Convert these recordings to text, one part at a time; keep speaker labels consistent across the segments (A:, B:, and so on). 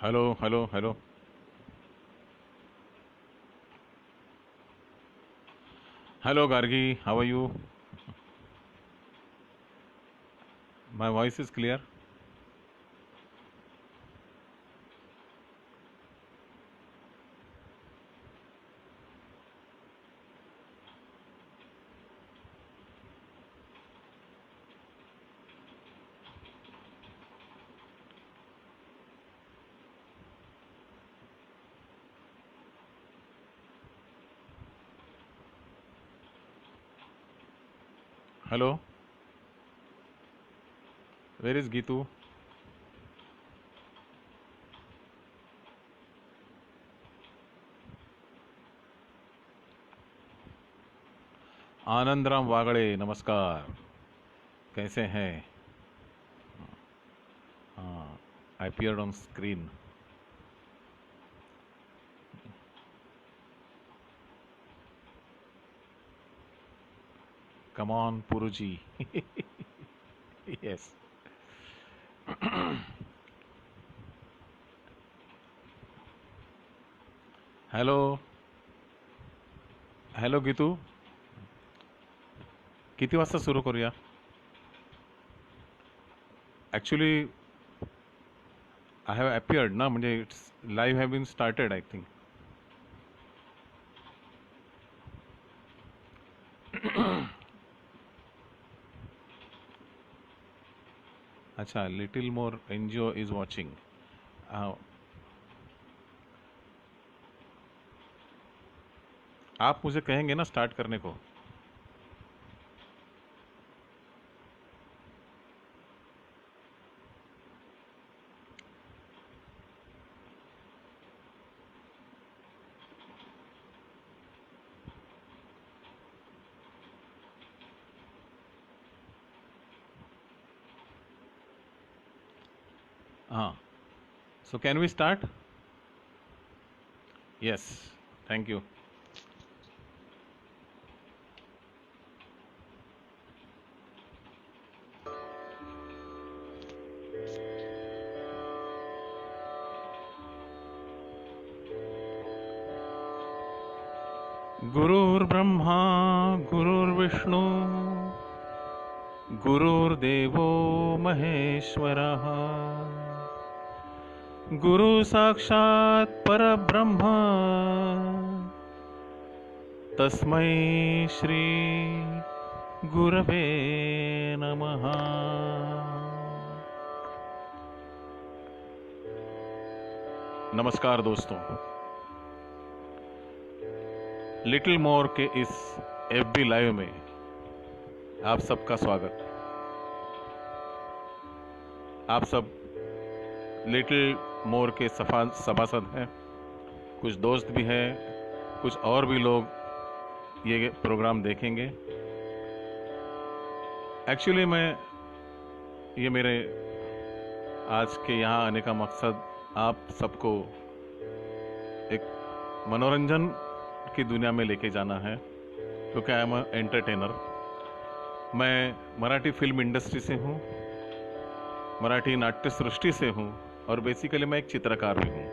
A: Hello, hello, hello. Hello, Gargi. How are you? My voice is clear. Hello. Where is Gitu? आनंद राम वागड़े, नमस्कार। कैसे हैं? हाँ, I appeared on screen. Come on, Puruji. Yes. Hello hello Geetu, किती वाजता सुरू करूया? Actually I have appeared ना, म्हणजे it's live have been started I think. अच्छा, little more NGO is watching. आप मुझे कहेंगे ना स्टार्ट करने को? हाँ, so can we start? Yes, thank you. गुरुर्ब्रह्मा गुरुर्विष्णु गुरुर्देवो महेश्वरः गुरु साक्षात् परब्रह्म तस्मै श्री गुरवे नमः. नमस्कार दोस्तों, लिटिल मोर के इस एफबी लाइव में आप सबका स्वागत. आप सब लिटिल मोर के सभासद हैं, कुछ दोस्त भी हैं, कुछ और भी लोग ये प्रोग्राम देखेंगे. एक्चुअली ये मेरे आज के यहाँ आने का मकसद आप सबको एक मनोरंजन की दुनिया में लेके जाना है, क्योंकि आई एम अ एंटरटेनर. मैं मराठी फिल्म इंडस्ट्री से हूँ, मराठी नाट्य सृष्टि से हूँ, और बेसिकली मैं एक चित्रकार भी हूँ.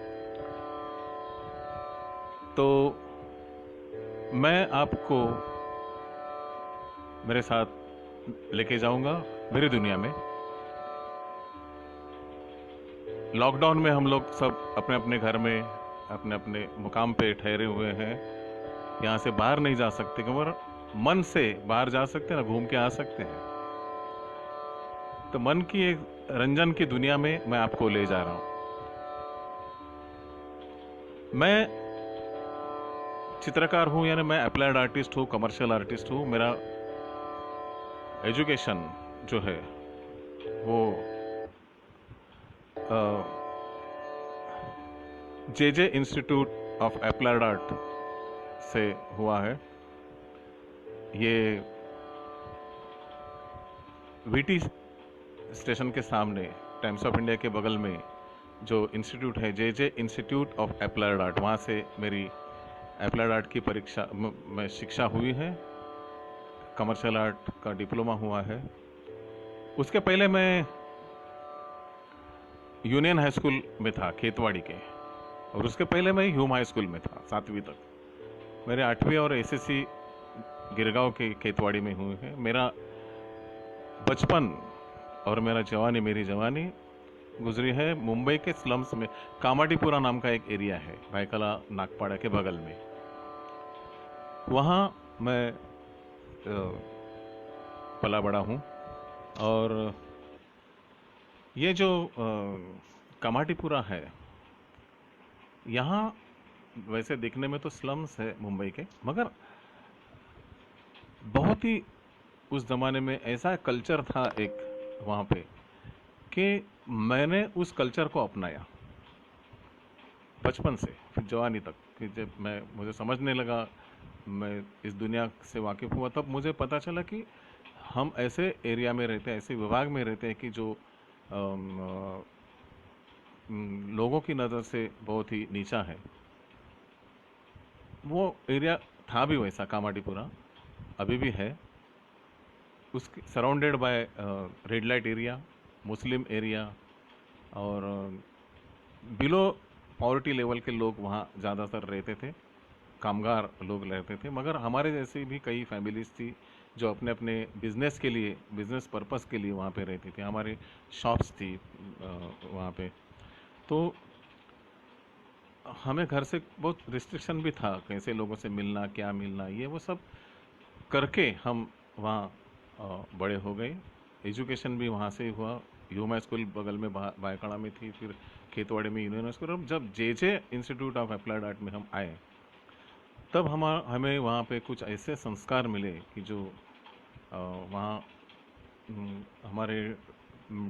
A: तो मैं आपको मेरे साथ लेके जाऊंगा मेरी दुनिया में. लॉकडाउन में हम लोग सब अपने अपने घर में अपने अपने मुकाम पे ठहरे हुए हैं. यहाँ से बाहर नहीं जा सकते, क्योंकि मन से बाहर जा सकते हैं ना, घूम के आ सकते हैं. तो मन की एक रंजन की दुनिया में मैं आपको ले जा रहा हूं. मैं चित्रकार हूं, यानी मैं अप्लाइड आर्टिस्ट हूं, कमर्शियल आर्टिस्ट हूं. मेरा एजुकेशन जो है वो जे इंस्टीट्यूट ऑफ अप्लाइड आर्ट से हुआ है. ये वीटी स्टेशन के सामने टाइम्स ऑफ इंडिया के बगल में जो इंस्टीट्यूट है, जे इंस्टीट्यूट ऑफ अप्लाइड आर्ट, वहाँ से मेरी अप्लाइड आर्ट की परीक्षा में शिक्षा हुई है. कमर्शियल आर्ट का डिप्लोमा हुआ है. उसके पहले मैं यूनियन हाई स्कूल में था खेतवाड़ी के, और उसके पहले मैं ह्यूम हाई स्कूल में था 7वीं तक। मेरे 8वीं और एसएससी गिरगांव के खेतवाड़ी में हुए हैं। मेरा बचपन और मेरी जवानी गुजरी है मुंबई के स्लम्स में। कामाटीपुरा नाम का एक एरिया है भायखला नागपाड़ा के बगल में, वहाँ मैं पला बड़ा हूँ। और ये जो कामाटीपुरा है, यहाँ वैसे दिखने में तो स्लम्स है मुंबई के, मगर बहुत ही उस ज़माने में ऐसा कल्चर था एक वहाँ पे कि मैंने उस कल्चर को अपनाया बचपन से फिर जवानी तक। कि जब मुझे समझने लगा, मैं इस दुनिया से वाकिफ़ हुआ, तब मुझे पता चला कि हम ऐसे एरिया में रहते हैं, ऐसे विभाग में रहते हैं कि जो लोगों की नज़र से बहुत ही नीचा है। वो एरिया था भी वैसा, कामाटीपुरा अभी भी है। उसके surrounded by red light area, Muslim area, और बिलो पॉवर्टी लेवल के लोग वहाँ ज़्यादातर रहते थे, कामगार लोग रहते थे। मगर हमारे जैसी भी कई फैमिलीज थी जो अपने अपने बिजनेस के लिए, बिजनेस पर्पस के लिए वहाँ पे रहती थी। हमारी शॉप्स थी वहाँ पे। तो हमें घर से बहुत रिस्ट्रिक्शन भी था, कैसे लोगों से मिलना, क्या मिलना, ये वो सब करके हम वहाँ बड़े हो गए। एजुकेशन भी वहाँ से ही हुआ। ह्यूमा स्कूल बगल में भायखला में थी, फिर खेतवाड़ी में यूनियन स्कूल। अब जब जे इंस्टीट्यूट ऑफ अप्लाइड आर्ट में हम आए, तब हमें वहाँ पे कुछ ऐसे संस्कार मिले कि जो वहाँ हमारे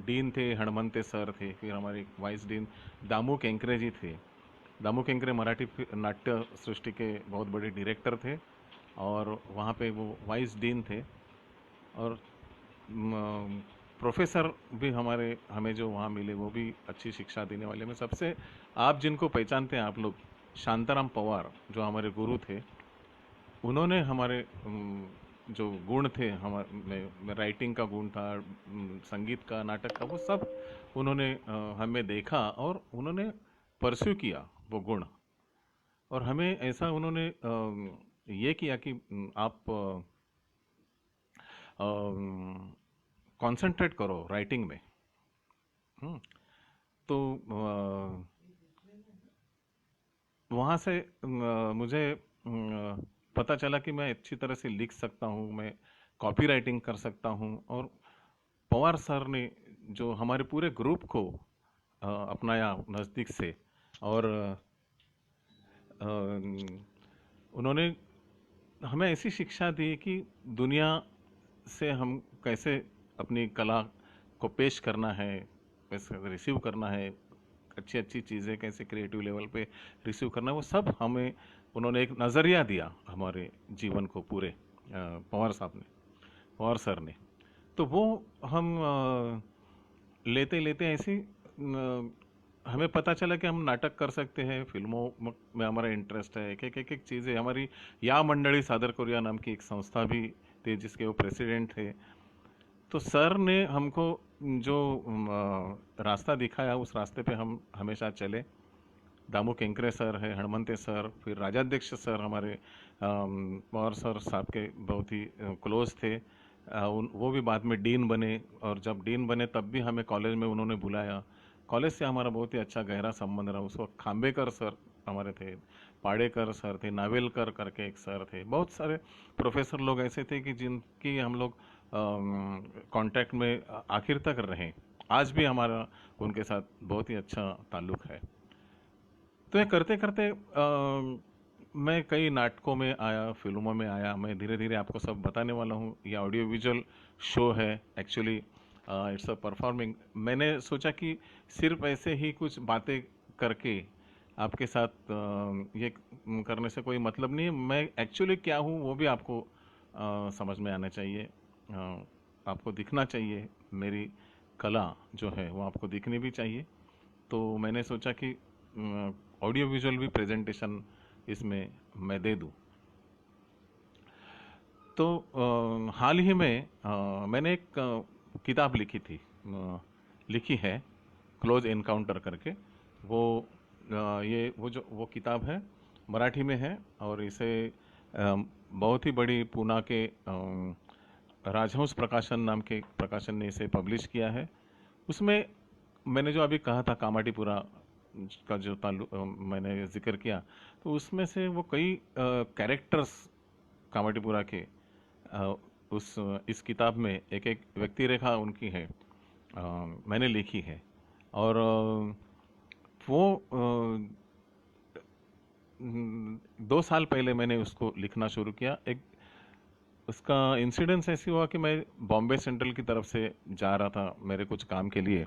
A: डीन थे, हणमंते सर थे, फिर हमारे वाइस डीन दामू केंकरे जी थे। दामू केंकरे मराठी नाट्य सृष्टि के बहुत बड़े डायरेक्टर थे, और वहाँ पे वो वाइस डीन थे। और प्रोफेसर भी हमें जो वहाँ मिले, वो भी अच्छी शिक्षा देने वाले में सबसे, आप जिनको पहचानते हैं आप लोग, शांताराम पवार जो हमारे गुरु थे, उन्होंने हमारे जो गुण थे हमारे, राइटिंग का गुण था, संगीत का, नाटक का, वो सब उन्होंने हमें देखा और उन्होंने परस्यू किया वो गुण। और हमें ऐसा उन्होंने ये किया कि आप कंसंट्रेट करो राइटिंग में। तो वहाँ से मुझे पता चला कि मैं अच्छी तरह से लिख सकता हूँ, मैं कॉपी राइटिंग कर सकता हूँ। और पवार सर ने जो हमारे पूरे ग्रुप को अपनाया नज़दीक से, और उन्होंने हमें ऐसी शिक्षा दी कि दुनिया से हम कैसे अपनी कला को पेश करना है, कैसे रिसीव करना है, अच्छी अच्छी चीज़ें कैसे क्रिएटिव लेवल पे रिसीव करना है, वो सब हमें उन्होंने एक नज़रिया दिया हमारे जीवन को पूरे, पवार साहब ने, पवार सर ने। तो वो हम लेते लेते ऐसे हमें पता चला कि हम नाटक कर सकते हैं, फिल्मों में हमारा इंटरेस्ट है। एक चीज़ें हमारी, या मंडली सादर कोरिया नाम की एक संस्था भी थी जिसके वो प्रेसिडेंट थे। तो सर ने हमको जो रास्ता दिखाया, उस रास्ते पे हम हमेशा चले। दामू केंकरे सर है, हणमंते सर, फिर राजाध्यक्ष सर हमारे पवार सर साहब के बहुत ही क्लोज थे। वो भी बाद में डीन बने, और जब डीन बने तब भी हमें कॉलेज में उन्होंने बुलाया। कॉलेज से हमारा बहुत ही अच्छा गहरा संबंध रहा। उस वक्त खाम्बेकर सर हमारे थे, पाड़ेकर सर थे, नावेलकर करके एक सर थे। बहुत सारे प्रोफेसर लोग ऐसे थे कि जिनकी हम लोग कांटेक्ट में आखिर तक रहे। आज भी हमारा उनके साथ बहुत ही अच्छा ताल्लुक है। तो ये करते करते मैं कई नाटकों में आया, फिल्मों में आया। मैं धीरे धीरे आपको सब बताने वाला हूँ। ये ऑडियो विजुअल शो है एक्चुअली, इट्स अ परफॉर्मिंग। मैंने सोचा कि सिर्फ ऐसे ही कुछ बातें करके आपके साथ ये करने से कोई मतलब नहीं है। मैं एक्चुअली क्या हूँ वो भी आपको समझ में आना चाहिए, आपको दिखना चाहिए। मेरी कला जो है वो आपको दिखनी भी चाहिए। तो मैंने सोचा कि ऑडियो विजुअल भी प्रेजेंटेशन इसमें मैं दे दूं। तो हाल ही में मैंने एक किताब लिखी है, क्लोज एनकाउंटर करके। वो ये वो किताब है, मराठी में है, और इसे बहुत ही बड़ी पूना के राजहंस प्रकाशन नाम के प्रकाशन ने इसे पब्लिश किया है। उसमें मैंने जो अभी कहा था कामाटीपुरा का जो मैंने जिक्र किया, तो उसमें से वो कई कैरेक्टर्स कामाटीपुरा के इस किताब में एक एक व्यक्ति रेखा उनकी है, मैंने लिखी है। और वो 2 साल पहले मैंने उसको लिखना शुरू किया। एक उसका इंसिडेंस ऐसी हुआ कि मैं बॉम्बे सेंट्रल की तरफ से जा रहा था मेरे कुछ काम के लिए।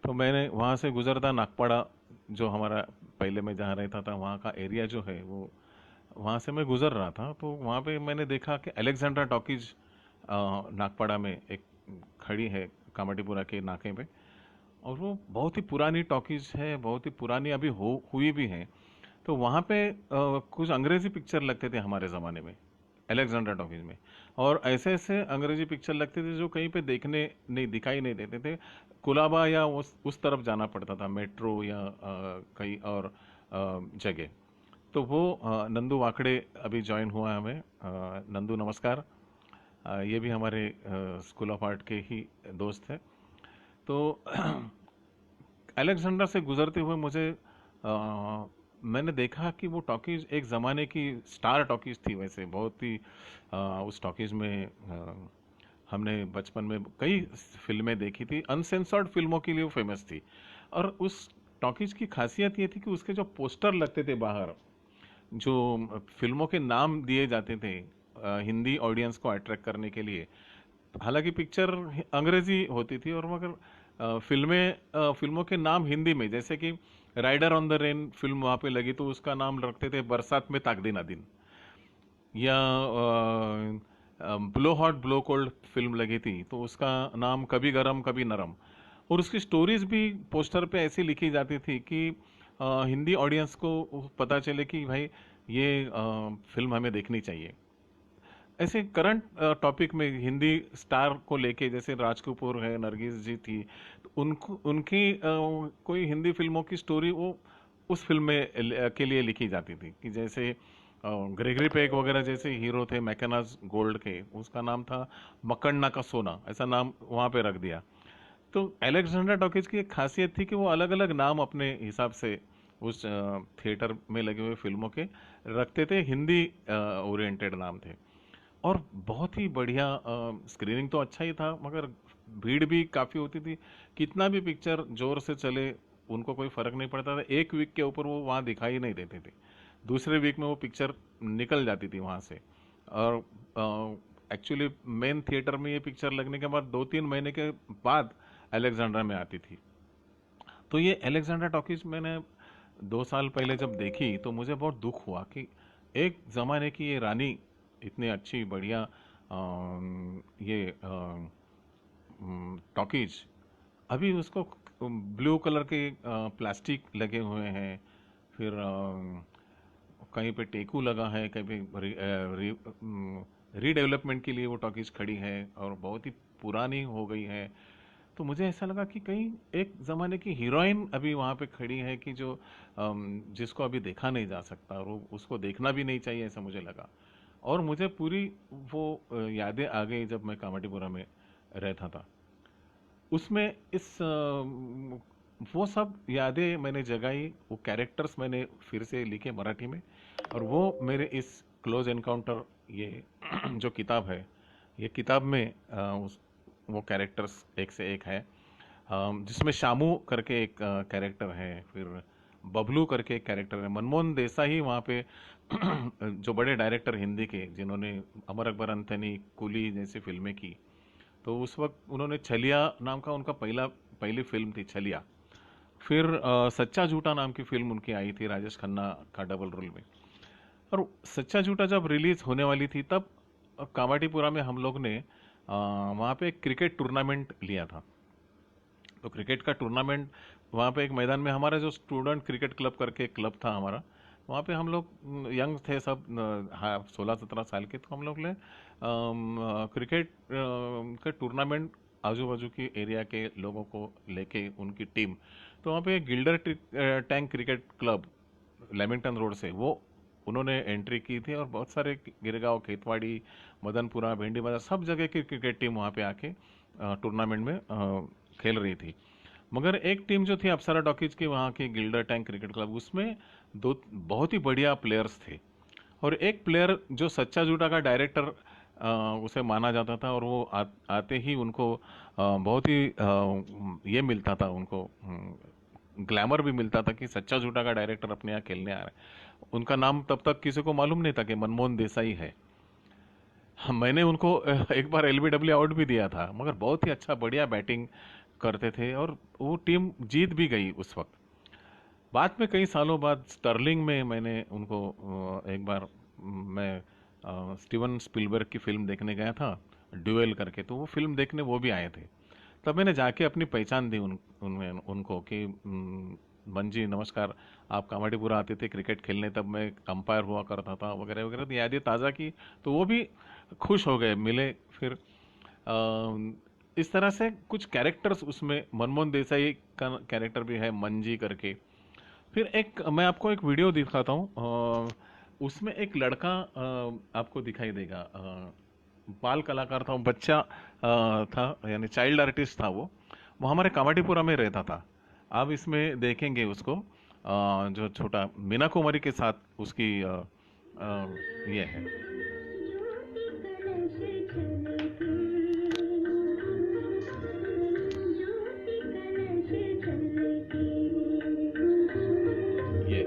A: तो मैंने वहाँ से गुजरता नागपाड़ा, जो हमारा पहले मैं जहाँ रहता था वहाँ का एरिया जो है, वो वहाँ से मैं गुजर रहा था। तो वहाँ पे मैंने देखा कि अलेक्जेंड्रा टॉकीज नागपाड़ा में एक खड़ी है कामाटीपुरा के नाके पे, और वो बहुत ही पुरानी टॉकीज है, बहुत ही पुरानी अभी हुई भी है। तो वहाँ पे कुछ अंग्रेजी पिक्चर लगते थे हमारे ज़माने में अलेक्जेंड्रा टॉकीज में, और ऐसे ऐसे अंग्रेजी पिक्चर लगते थे जो कहीं पे देखने नहीं दिखाई नहीं देते थे। कुलाबा या उस तरफ जाना पड़ता था, मेट्रो या कहीं और जगह। तो वो नंदू वाकड़े अभी ज्वाइन हुआ है हमें। नंदू नमस्कार। ये भी हमारे स्कूल ऑफ आर्ट के ही दोस्त हैं। तो अलेक्जेंड्रा से गुजरते हुए मुझे मैंने देखा कि वो टॉकीज एक ज़माने की स्टार टॉकीज थी। वैसे बहुत ही उस टॉकीज में हमने बचपन में कई फिल्में देखी थी, अनसेंसर्ड फिल्मों के लिए वो फेमस थी। और उस टॉकीज की खासियत ये थी कि उसके जो पोस्टर लगते थे बाहर, जो फिल्मों के नाम दिए जाते थे हिंदी ऑडियंस को अट्रैक्ट करने के लिए। हालांकि पिक्चर अंग्रेजी होती थी, और मगर फिल्मों के नाम हिंदी में, जैसे कि rider on the rain film वहाँ पे लगी तो उसका नाम रखते थे बरसात में ताक दिन दिन, या blow hot blow cold film लगी थी तो उसका नाम कभी गरम कभी नरम। और उसकी स्टोरीज भी पोस्टर पे ऐसी लिखी जाती थी कि हिंदी ऑडियंस को पता चले कि भाई ये फिल्म हमें देखनी चाहिए। ऐसे करंट टॉपिक में हिंदी स्टार को लेके, जैसे राज कपूर है, नरगिस जी थी, तो उनकी कोई हिंदी फिल्मों की स्टोरी वो उस फिल्म में के लिए लिखी जाती थी। कि जैसे ग्रेगरी पेक वगैरह जैसे हीरो थे मैकेनाज गोल्ड के, उसका नाम था मकन्ना का सोना, ऐसा नाम वहाँ पे रख दिया। तो अलेक्जेंड्रा टॉकीज की एक खासियत थी कि वो अलग अलग नाम अपने हिसाब से उस थिएटर में लगे हुए फिल्मों के रखते थे, हिंदी ओरिएंटेड नाम थे। और बहुत ही बढ़िया स्क्रीनिंग तो अच्छा ही था, मगर भीड़ भी काफ़ी होती थी। कितना भी पिक्चर जोर से चले उनको कोई फ़र्क नहीं पड़ता था, एक वीक के ऊपर वो वहाँ दिखाई नहीं देते थे, दूसरे वीक में वो पिक्चर निकल जाती थी वहाँ से। और एक्चुअली मेन थिएटर में ये पिक्चर लगने के बाद 2-3 महीने के बाद अलेक्जेंड्रा में आती थी। तो ये अलेक्जेंड्रा टॉकीज मैंने 2 साल पहले जब देखी तो मुझे बहुत दुख हुआ कि एक ज़माने की ये रानी इतनी अच्छी बढ़िया ये टॉकीज, अभी उसको ब्लू कलर के प्लास्टिक लगे हुए हैं, फिर कहीं पे टेकू लगा है, कहीं पे रीडेवलपमेंट के लिए वो टॉकीज खड़ी है और बहुत ही पुरानी हो गई है। तो मुझे ऐसा लगा कि कहीं एक ज़माने की हीरोइन अभी वहाँ पे खड़ी है कि जो जिसको अभी देखा नहीं जा सकता, और उसको देखना भी नहीं चाहिए, ऐसा मुझे लगा। और मुझे पूरी वो यादें आ गई जब मैं कामाटीपुरा में रहता था। उसमें वो सब यादें मैंने जगाई, वो कैरेक्टर्स मैंने फिर से लिखे मराठी में, और वो मेरे इस क्लोज एनकाउंटर ये जो किताब है, ये किताब में वो कैरेक्टर्स एक से एक है। जिसमें शामू करके एक कैरेक्टर है, फिर बबलू करके एक कैरेक्टर है। मनमोहन देसाई वहाँ पे जो बड़े डायरेक्टर हिंदी के, जिन्होंने अमर अकबर अंथनी, कुली जैसी फिल्में की, तो उस वक्त उन्होंने छलिया नाम का उनका पहली फिल्म थी छलिया। फिर सच्चा झूठा नाम की फिल्म उनकी आई थी राजेश खन्ना का डबल रोल में। और सच्चा झूठा जब रिलीज होने वाली थी तब कामाटीपुरा में हम लोग ने वहाँ पे एक क्रिकेट टूर्नामेंट लिया था। तो क्रिकेट का टूर्नामेंट वहाँ पे एक मैदान में, हमारा जो स्टूडेंट क्रिकेट क्लब करके क्लब था हमारा, वहाँ पे हम लोग यंग थे सब, हाँ 16-17 साल के, तो हम लोग ने क्रिकेट का टूर्नामेंट आजू बाजू की एरिया के लोगों को लेके उनकी टीम, तो वहाँ पे Gilder Tank cricket club Lamington road से वो उन्होंने एंट्री की थी, और बहुत सारे गिरगांव, खेतवाड़ी, मदनपुरा, भिंडी बाजार, सब जगह की क्रिकेट टीम वहाँ पे आके टूर्नामेंट में खेल रही थी। मगर एक टीम जो थी अप्सरा टॉकीज की, वहाँ की गिल्डर टैंक क्रिकेट क्लब, उसमें दो बहुत ही बढ़िया प्लेयर्स थे, और एक प्लेयर जो सच्चा झूठा का डायरेक्टर उसे माना जाता था, और वो आते ही उनको बहुत ही ये मिलता था, उनको ग्लैमर भी मिलता था कि सच्चा झूठा का डायरेक्टर अपने यहाँ खेलने आ रहा है। उनका नाम तब तक किसी को मालूम नहीं था कि मनमोहन देसाई है। मैंने उनको एक बार एलबीडब्ल्यू आउट भी दिया था, मगर बहुत ही अच्छा बढ़िया बैटिंग करते थे, और वो टीम जीत भी गई उस वक्त। बाद में कई सालों बाद स्टर्लिंग में मैंने उनको एक बार मैं स्टीवन स्पीलबर्ग की फिल्म देखने गया था, ड्यूएल करके, तो वो फिल्म देखने वो भी आए थे। तब मैंने जाके अपनी पहचान दी उनमें उनको कि मंजी नमस्कार, आप कामाडीपुरा आते थे क्रिकेट खेलने, तब मैं अंपायर हुआ करता था, वगैरह वगैरह, तो यादें ताज़ा की। तो वो भी खुश हो गए, मिले फिर। इस तरह से कुछ कैरेक्टर्स उसमें, मनमोहन देसाई का कैरेक्टर भी है, मंजी करके। फिर एक मैं आपको एक वीडियो दिखाता हूँ, उसमें एक लड़का आपको दिखाई देगा, बाल कलाकार था वो, बच्चा था, यानी चाइल्ड आर्टिस्ट था वो हमारे कामाटीपुरा में रहता था। आप इसमें देखेंगे उसको, जो छोटा मीना कुमारी के साथ उसकी ये है। ये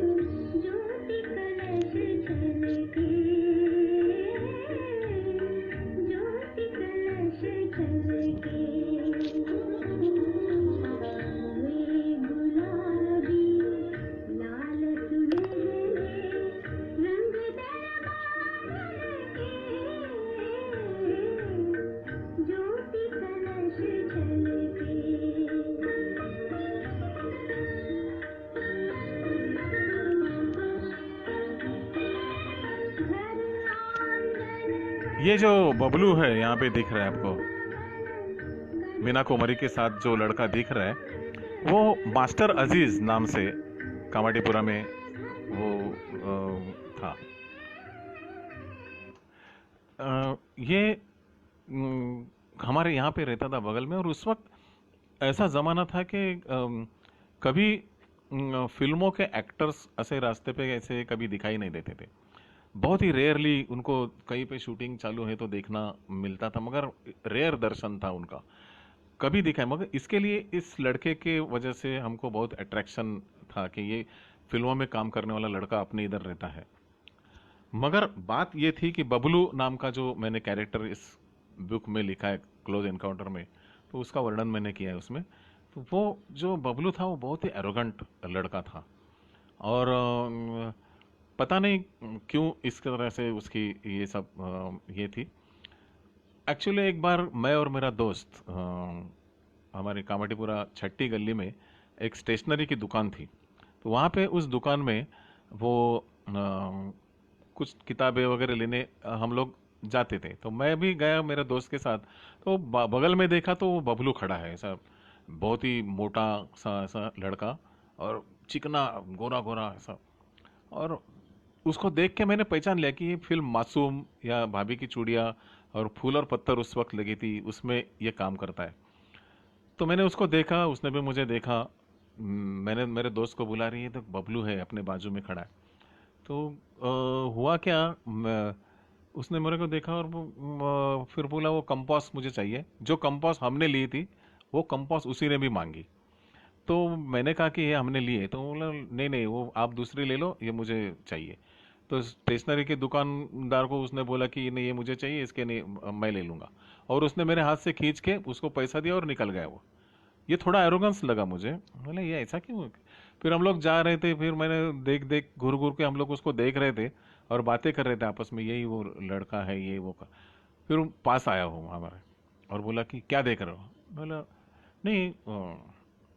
A: ये जो बबलू है यहाँ पे दिख रहा है आपको, मीना कुमारी के साथ जो लड़का दिख रहा है, वो मास्टर अजीज नाम से कामाटीपुरा में वो था। ये हमारे यहाँ पे रहता था बगल में, और उस वक्त ऐसा ज़माना था कि कभी फिल्मों के एक्टर्स ऐसे रास्ते पे ऐसे कभी दिखाई नहीं देते थे। बहुत ही रेयरली उनको कहीं पे शूटिंग चालू है तो देखना मिलता था, मगर रेयर दर्शन था उनका, कभी दिखा है। मगर इसके लिए इस लड़के के वजह से हमको बहुत अट्रैक्शन था कि ये फिल्मों में काम करने वाला लड़का अपने इधर रहता है। मगर बात ये थी कि बबलू नाम का जो मैंने कैरेक्टर इस बुक में लिखा है, क्लोज एनकाउंटर में, तो उसका वर्णन मैंने किया है उसमें। तो वो जो बबलू था वो बहुत ही एरोगेंट लड़का था, और पता नहीं क्यों इस तरह से उसकी ये सब ये थी। एक्चुअली एक बार मैं और मेरा दोस्त हमारे कामाटीपुरा छट्टी गली में एक स्टेशनरी की दुकान थी, तो वहाँ पे उस दुकान में वो कुछ किताबें वगैरह लेने हम लोग जाते थे, तो मैं भी गया मेरे दोस्त के साथ। तो बगल में देखा तो वो बबलू खड़ा है, ऐसा बहुत ही मोटा सा ऐसा लड़का, और चिकना गोरा गोरा ऐसा। और उसको देख के मैंने पहचान लिया कि ये फिल्म मासूम या भाभी की चूड़िया और फूल और पत्थर उस वक्त लगी थी, उसमें ये काम करता है। तो मैंने उसको देखा, उसने भी मुझे देखा। मैंने मेरे दोस्त को बुला रही है तो बबलू है अपने बाजू में खड़ा है। तो हुआ क्या, उसने मेरे को देखा और फिर बोला वो कंपास मुझे चाहिए। जो कंपास हमने ली थी वो कंपास उसी ने भी मांगी। तो मैंने कहा कि ये हमने लिए, तो बोला नहीं नहीं वो आप दूसरी ले लो, ये मुझे चाहिए। तो स्टेशनरी के दुकानदार को उसने बोला कि नहीं ये मुझे चाहिए, इसके नहीं मैं ले लूँगा। और उसने मेरे हाथ से खींच के उसको पैसा दिया और निकल गया वो। ये थोड़ा एरोगेंस लगा मुझे, बोले ये ऐसा क्यों। फिर हम लोग जा रहे थे, फिर मैंने देख देख घूर घूर के हम लोग उसको देख रहे थे और बातें कर रहे थे आपस में, यही वो लड़का है ये वो का। फिर वो पास आया हूँ हमारे और बोला कि क्या देख रहे हो। बोला नहीं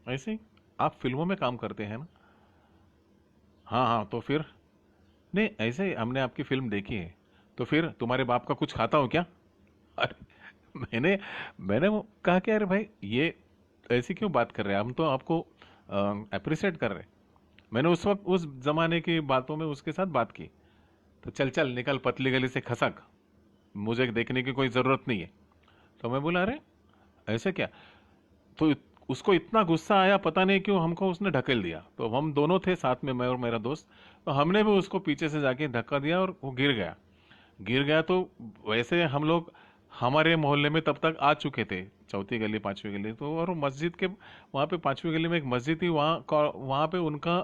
A: ऐसे ही, आप फिल्मों में काम करते हैं ना। हाँ हाँ, तो फिर नहीं ऐसे ही हमने आपकी फिल्म देखी है। तो फिर तुम्हारे बाप का कुछ खाता हो क्या। अरे मैंने मैंने वो कहा कि अरे भाई ये ऐसी क्यों बात कर रहे हैं, हम तो आपको अप्रिशिएट कर रहे हैं। मैंने उस वक्त उस जमाने की बातों में उसके साथ बात की। तो चल चल निकल पतली गली से खसक, मुझे देखने की कोई जरूरत नहीं है। तो मैं बोला अरे ऐसे क्या। तो उसको इतना गुस्सा आया, पता नहीं क्यों हमको उसने ढकेल दिया। तो हम दोनों थे साथ में, मैं और मेरा दोस्त। तो हमने भी उसको पीछे से जाके धक्का दिया और वो गिर गया। गिर गया तो वैसे हम लोग हमारे मोहल्ले में तब तक आ चुके थे, चौथी गली पांचवी गली तो, और मस्जिद के वहाँ पे पांचवी गली में एक मस्जिद थी, वहाँ पे उनका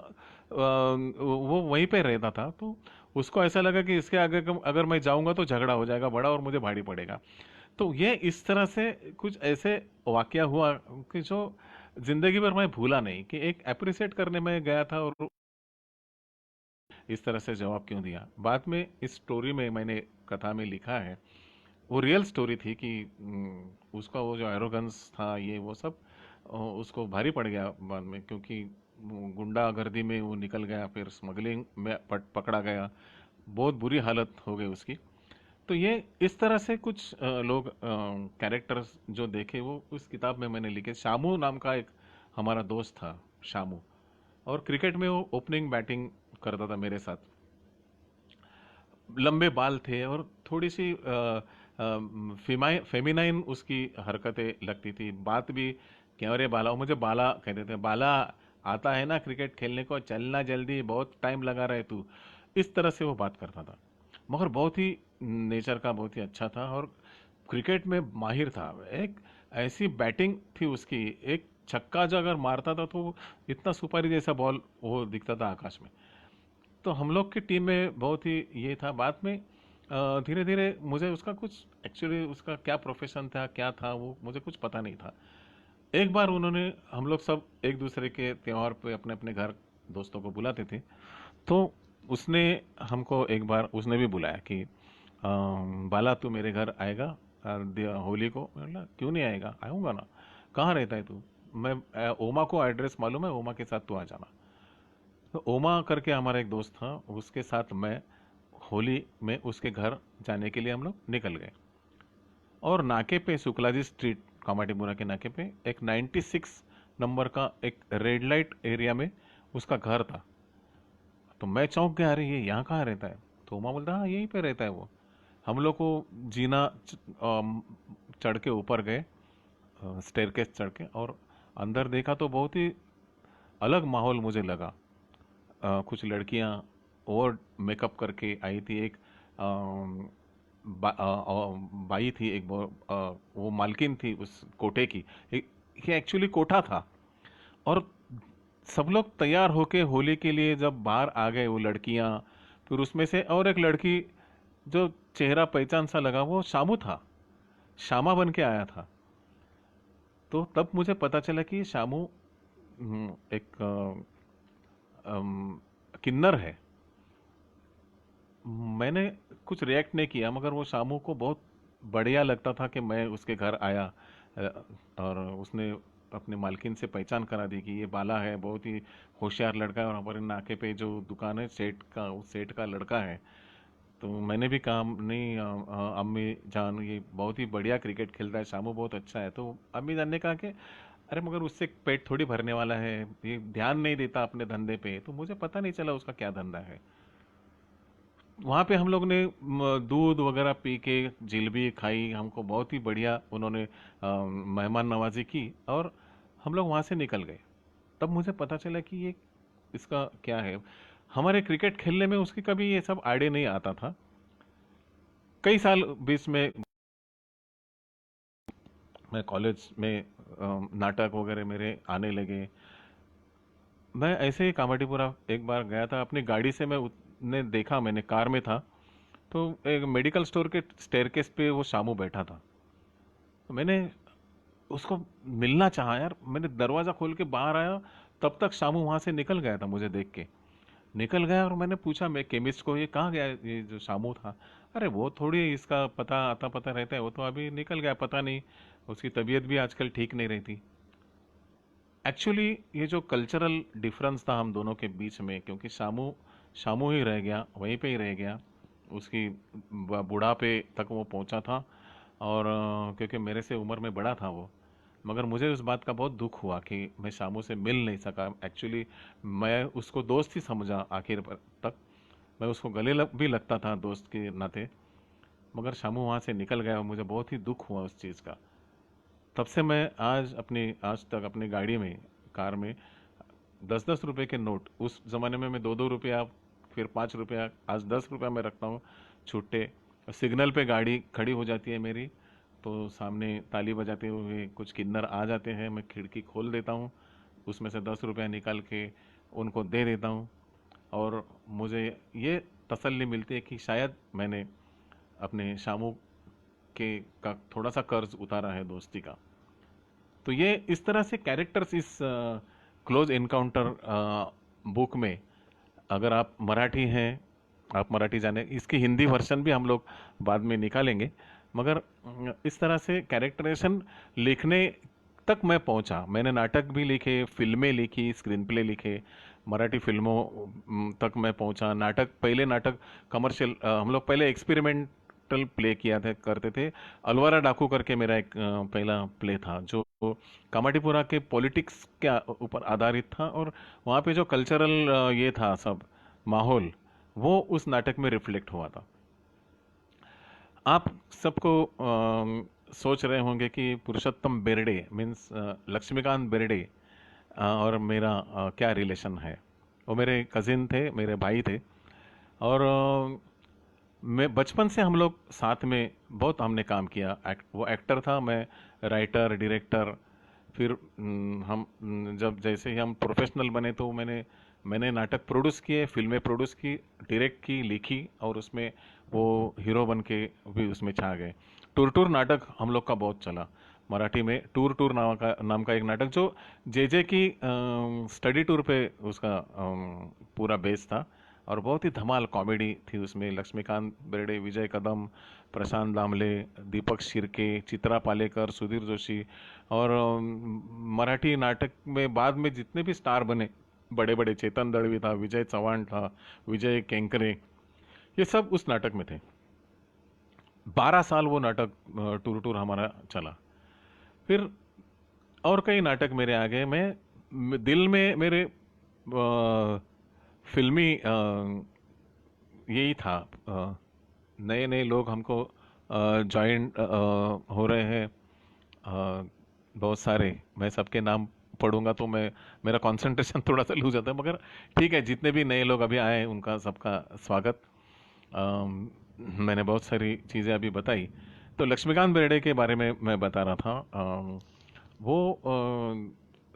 A: वो वहीं पे रहता था। तो उसको ऐसा लगा कि इसके आगे अगर मैं जाऊंगा तो झगड़ा हो जाएगा बड़ा और मुझे भारी पड़ेगा। तो ये इस तरह से कुछ ऐसे वाकया हुआ कि जो जिंदगी भर मैं भूला नहीं, कि एक अप्रिशिएट करने में गया था और इस तरह से जवाब क्यों दिया। बाद में इस स्टोरी में मैंने कथा में लिखा है, वो रियल स्टोरी थी कि उसका वो जो एरोगेंस था ये वो सब उसको भारी पड़ गया बाद में, क्योंकि वो गुंडागर्दी में वो निकल गया, फिर स्मगलिंग में पकड़ा गया, बहुत बुरी हालत हो गई उसकी। तो ये इस तरह से कुछ लोग कैरेक्टर्स जो देखे वो उस किताब में मैंने लिखे। शामू नाम का एक हमारा दोस्त था, शामू, और क्रिकेट में वो ओपनिंग बैटिंग करता था मेरे साथ। लंबे बाल थे और थोड़ी सी फेमिनाइन उसकी हरकतें लगती थी, बात भी क्या रे बाला, वो मुझे बाला कहते थे, बाला आता है ना क्रिकेट खेलने को, चलना जल्दी, बहुत टाइम लगा रहे तू, इस तरह से वो बात करता था। मगर बहुत ही नेचर का बहुत ही अच्छा था और क्रिकेट में माहिर था। एक ऐसी बैटिंग थी उसकी, एक छक्का जो अगर मारता था तो इतना सुपारी जैसा बॉल वो दिखता था आकाश में। तो हम लोग की टीम में बहुत ही ये था। बाद में धीरे धीरे मुझे उसका कुछ एक्चुअली उसका क्या प्रोफेशन था क्या था वो मुझे कुछ पता नहीं था। एक बार उन्होंने, हम लोग सब एक दूसरे के त्योहार पे अपने अपने घर दोस्तों को बुलाते थे, तो उसने हमको एक बार उसने भी बुलाया कि बाला तू मेरे घर आएगा होली को। मैं बोला क्यों नहीं आएगा, आऊँगा ना। कहाँ रहता है तू? मैं ओमा को एड्रेस मालूम है, ओमा के साथ तू आ जाना। तो ओमा करके हमारा एक दोस्त था, उसके साथ मैं होली में उसके घर जाने के लिए हम लोग निकल गए। और नाके पे शुक्लाजी स्ट्रीट, कामाटीपुरा के नाके पे एक 96 नंबर का एक रेड लाइट एरिया में उसका घर था। तो मैं चौंक गया, अरे ये यहाँ कहाँ रहता है? तो उमा बोलता हाँ यहीं पे रहता है वो। हम लोग को जीना चढ़ के ऊपर गए, स्टेयरकेस चढ़ के, और अंदर देखा तो बहुत ही अलग माहौल मुझे लगा। कुछ लड़कियां और मेकअप करके आई थी, एक बाई थी, एक वो मालकिन थी उस कोठे की। ये एक्चुअली कोठा था। और सब लोग तैयार होके होली के लिए जब बाहर आ गए वो लड़कियां, फिर उसमें से और एक लड़की जो चेहरा पहचान सा लगा वो शामू था, श्यामा बन के आया था। तो तब मुझे पता चला कि शामू एक किन्नर है। मैंने कुछ रिएक्ट नहीं किया, मगर वो शामू को बहुत बढ़िया लगता था कि मैं उसके घर आया। और उसने अपने मालकिन से पहचान करा दी कि ये बाला है, बहुत ही होशियार लड़का है और हमारे नाके पे जो दुकान है सेठ का, उस सेठ का लड़का है। तो मैंने भी कहा नहीं अम्मी जान ये बहुत ही बढ़िया क्रिकेट खेलता है, शामू बहुत अच्छा है। तो अम्मी जान ने कहा कि अरे मगर उससे पेट थोड़ी भरने वाला है, ये ध्यान नहीं देता अपने धंधे पे। तो मुझे पता नहीं चला उसका क्या धंधा है। वहाँ पे हम लोग ने दूध वगैरह पी के जिलेबी खाई, हमको बहुत ही बढ़िया उन्होंने मेहमान नवाजी की, और हम लोग वहाँ से निकल गए। तब मुझे पता चला कि ये इसका क्या है। हमारे क्रिकेट खेलने में उसकी कभी ये सब आइडिया नहीं आता था। कई साल बीच में मैं कॉलेज में नाटक वगैरह मेरे आने लगे। मैं ऐसे ही कामाटीपुरा एक बार गया था अपनी गाड़ी से, ने देखा, मैंने कार में था, तो एक मेडिकल स्टोर के स्टेयरकेस पे वो शामू बैठा था। तो मैंने उसको मिलना चाहा यार, मैंने दरवाज़ा खोल के बाहर आया, तब तक शामू वहाँ से निकल गया था मुझे देख के। निकल गया और मैंने पूछा मैं केमिस्ट को, ये कहाँ गया ये जो शामू था? अरे वो थोड़ी इसका पता आता पता रहता है, वो तो अभी निकल गया, पता नहीं, उसकी तबीयत भी आजकल ठीक नहीं रहती। एक्चुअली ये जो कल्चरल डिफरेंस था हम दोनों के बीच में, क्योंकि शामू शामू ही रह गया, वहीं पे ही रह गया, उसकी बुढ़ापे तक वो पहुंचा था। और क्योंकि मेरे से उम्र में बड़ा था वो, मगर मुझे उस बात का बहुत दुख हुआ कि मैं शामू से मिल नहीं सका। एक्चुअली मैं उसको दोस्त ही समझा आखिर तक। मैं उसको गले भी लगता था दोस्त के नाते, मगर शामू वहाँ से निकल गया और मुझे बहुत ही दुख हुआ उस चीज़ का। तब से मैं आज तक अपनी गाड़ी में, कार में 10-10 रुपए के नोट, उस ज़माने में मैं 2-2 रुपया, फिर 5 रुपया, आज 10 रुपया मैं रखता हूँ छुट्टे। सिग्नल पे गाड़ी खड़ी हो जाती है मेरी, तो सामने ताली बजाते हुए कुछ किन्नर आ जाते हैं, मैं खिड़की खोल देता हूँ, उसमें से 10 रुपया निकाल के उनको दे देता हूँ। और मुझे ये तसल्ली मिलती है कि शायद मैंने अपने शामू के का थोड़ा सा कर्ज उतारा है दोस्ती का। तो ये इस तरह से कैरेक्टर्स इस क्लोज इनकाउंटर बुक में, अगर आप मराठी हैं, आप मराठी जाने, इसकी हिंदी वर्जन भी हम लोग बाद में निकालेंगे, मगर इस तरह से कैरेक्टरेशन लिखने तक मैं पहुंचा। मैंने नाटक भी लिखे, फिल्में लिखी, स्क्रीन प्ले लिखे, मराठी फिल्मों तक मैं पहुंचा। नाटक, पहले नाटक कमर्शियल, हम लोग पहले एक्सपेरिमेंटल प्ले किया था, करते थे। अलवारा डाकू करके मेरा एक पहला प्ले था, जो कामाटीपुरा के पॉलिटिक्स के ऊपर आधारित था, और वहाँ पे जो कल्चरल ये था सब माहौल, वो उस नाटक में रिफ्लेक्ट हुआ था। आप सबको सोच रहे होंगे कि पुरुषोत्तम बेर्डे मीन्स लक्ष्मीकांत बेर्डे और मेरा क्या रिलेशन है। वो मेरे कजिन थे, मेरे भाई थे। और मैं बचपन से हम लोग साथ में बहुत हमने काम किया। वो एक्टर था, मैं राइटर डायरेक्टर। फिर जब जैसे ही हम प्रोफेशनल बने तो मैंने नाटक प्रोड्यूस किए, फिल्में प्रोड्यूस की, डायरेक्ट की, लिखी, और उसमें वो हीरो बन के भी उसमें छा गए। टूर टूर नाटक हम लोग का बहुत चला मराठी में। टूर टूर नाम का एक नाटक, जो जे की स्टडी टूर पे उसका पूरा बेस था, और बहुत ही धमाल कॉमेडी थी उसमें। लक्ष्मीकांत बेर्डे, विजय कदम, प्रशांत दामले, दीपक शिर्के, चित्रा पालेकर, सुधीर जोशी, और मराठी नाटक में बाद में जितने भी स्टार बने बड़े बड़े, चेतन दळवी था, विजय चव्हाण था, विजय केंकरे, ये सब उस नाटक में थे। 12 साल वो नाटक टूर टूर हमारा चला। फिर और कई नाटक मेरे आ गए। दिल में मेरे फिल्मी यही था, नए नए लोग हमको ज्वाइन हो रहे हैं, बहुत सारे। मैं सबके नाम पढ़ूंगा तो मेरा कंसंट्रेशन थोड़ा सा लूज जाता है, मगर ठीक है, जितने भी नए लोग अभी आए हैं उनका सबका स्वागत। मैंने बहुत सारी चीज़ें अभी बताई। तो लक्ष्मीकांत बेर्डे के बारे में मैं बता रहा था। वो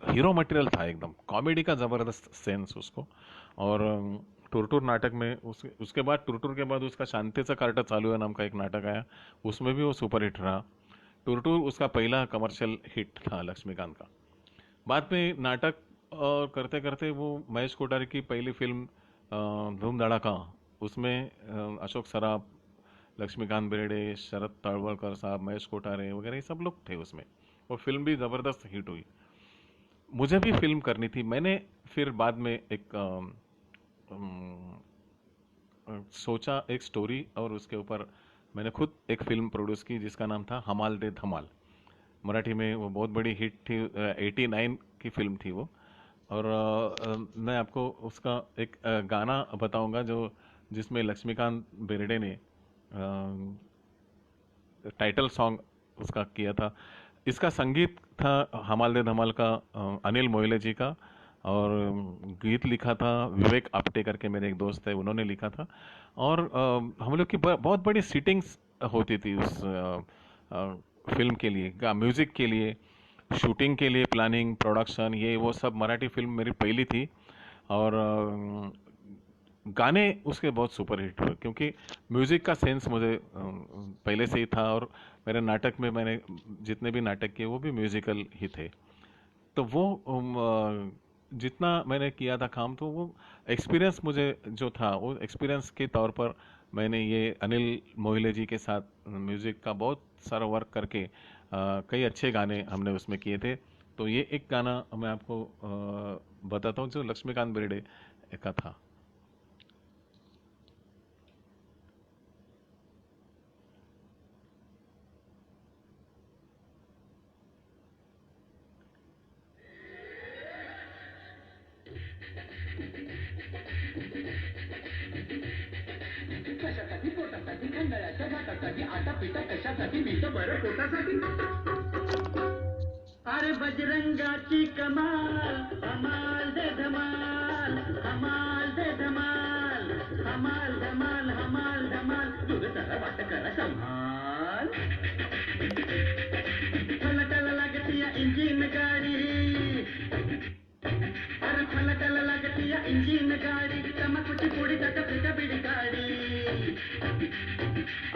A: हीरो मटेरियल था एकदम, कॉमेडी का ज़बरदस्त सेंस उसको। और टुरटुर नाटक में उसके बाद, टुरटुर के बाद उसका शांतीचा कार्टा चालू है नाम का एक नाटक आया, उसमें भी वो सुपर हिट रहा। टुरटुर उसका पहला कमर्शियल हिट था लक्ष्मीकांत का। बाद में नाटक करते करते वो महेश कोठारे की पहली फिल्म धूम धड़ाका, उसमें अशोक सराफ, लक्ष्मीकांत बेर्डे, शरद तळवलकर साहब, महेश कोठारे वगैरह ये सब लोग थे उसमें। वो फिल्म भी ज़बरदस्त हिट हुई। मुझे भी फिल्म करनी थी। मैंने फिर बाद में एक सोचा एक स्टोरी, और उसके ऊपर मैंने खुद एक फिल्म प्रोड्यूस की जिसका नाम था हमाल दे धमाल। मराठी में वो बहुत बड़ी हिट थी, 89 की फिल्म थी वो। और मैं आपको उसका एक गाना बताऊंगा, जो जिसमें लक्ष्मीकांत बेर्डे ने टाइटल सॉन्ग उसका किया था। इसका संगीत था हमाल दे धमाल का अनिल मोहिले जी का, और गीत लिखा था विवेक आप्टे करके मेरे एक दोस्त है, उन्होंने लिखा था। और हम लोग की बहुत बड़ी सीटिंग्स होती थी उस फिल्म के लिए, म्यूजिक के लिए, शूटिंग के लिए, प्लानिंग, प्रोडक्शन, ये वो सब। मराठी फिल्म मेरी पहली थी। और गाने उसके बहुत सुपर हिट हुए, क्योंकि म्यूजिक का सेंस मुझे पहले से ही था। और मेरे नाटक में मैंने जितने भी नाटक किए वो भी म्यूजिकल ही थे। तो वो जितना मैंने किया था काम, तो वो एक्सपीरियंस मुझे जो था, वो एक्सपीरियंस के तौर पर मैंने ये अनिल मोहिले जी के साथ म्यूज़िक का बहुत सारा वर्क करके कई अच्छे गाने हमने उसमें किए थे। तो ये एक गाना मैं आपको बताता हूँ, जो लक्ष्मीकांत बेर्डे का था।
B: कशासाठी पोटासाठी खंडाळ्याच्या घाटासाठी आता पिता कशासाठी मी तर बरं पोटासाठी अरे बजरंगाची कमाल हमाल दे धमाल हमाल दे धमाल हमाल धमाल हमाल धमाल दूध जरा वाट करा संभाल फलटाला लागती या इंजिन गाडी अरे फलटाला लागती या इंजिन गाडी तमाकुची पोडी टाका पिटा बिडी गाडी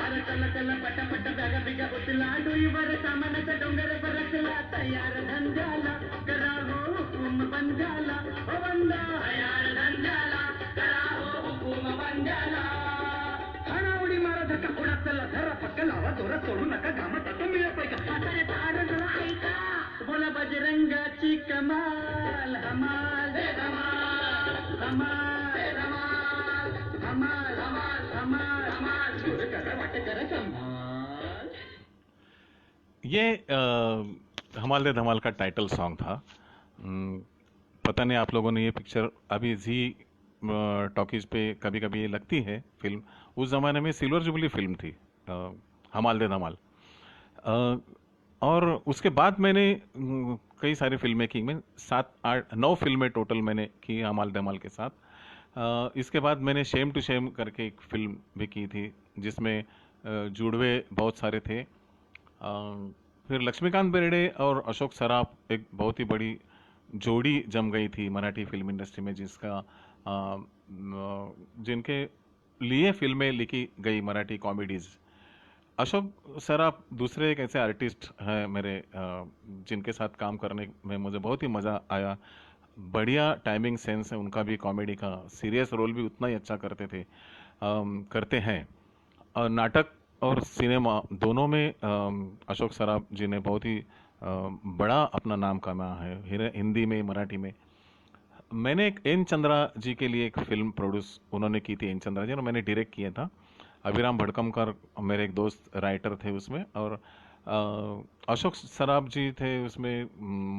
B: अरे चला चला पटापट बॅगा बिगा उचला डोईवर सामानाचा डोंगर बरसला तयार धंद्याला करा हो हुकूम बंद्याला हो बंदा तयार धंद्याला करा हो हुकूम बंद्याला हाणा उडी मारा धक्का पुढा चला धरा पक्क लावा जोरात सोडू नका घामात आता मिळा पैका म्हाताऱ्याचा आरड ऐका बोला बजरंगाची कमाल हमाल दे धमाल हमाल दे धमाल हमाल हमाल हमाल हमाल दूध करा वाट करा संभाल
A: ये हमाल दे धमाल का टाइटल सॉन्ग था। पता नहीं आप लोगों ने ये पिक्चर अभी जी टॉकीज पे कभी कभी ये लगती है फिल्म। उस ज़माने में सिल्वर जुबली फिल्म थी हमाल दे धमाल। और उसके बाद मैंने कई सारी फिल्में की। मैं 7, 8, 9 फिल्में टोटल मैंने की हमाल दे धमाल के साथ। इसके बाद मैंने शेम टू शेम करके एक फिल्म भी की थी जिसमें जुड़वे बहुत सारे थे। फिर लक्ष्मीकांत बेर्डे और अशोक सराफ एक बहुत ही बड़ी जोड़ी जम गई थी मराठी फिल्म इंडस्ट्री में, जिनके लिए फिल्में लिखी गई मराठी कॉमेडीज़। अशोक सराफ दूसरे एक ऐसे आर्टिस्ट हैं मेरे जिनके साथ काम करने में मुझे बहुत ही मज़ा आया। बढ़िया टाइमिंग सेंस है उनका भी, कॉमेडी का सीरियस रोल भी उतना ही अच्छा करते हैं। और नाटक और सिनेमा दोनों में अशोक सराफ जी ने बहुत ही बड़ा अपना नाम कमाया है, हिंदी में मराठी में। मैंने एक एन चंद्रा जी के लिए एक फिल्म प्रोड्यूस उन्होंने की थी, एन चंद्रा जी, और मैंने डायरेक्ट किया था। अभिराम भड़कमकर मेरे एक दोस्त राइटर थे उसमें, और अशोक सराफ जी थे उसमें,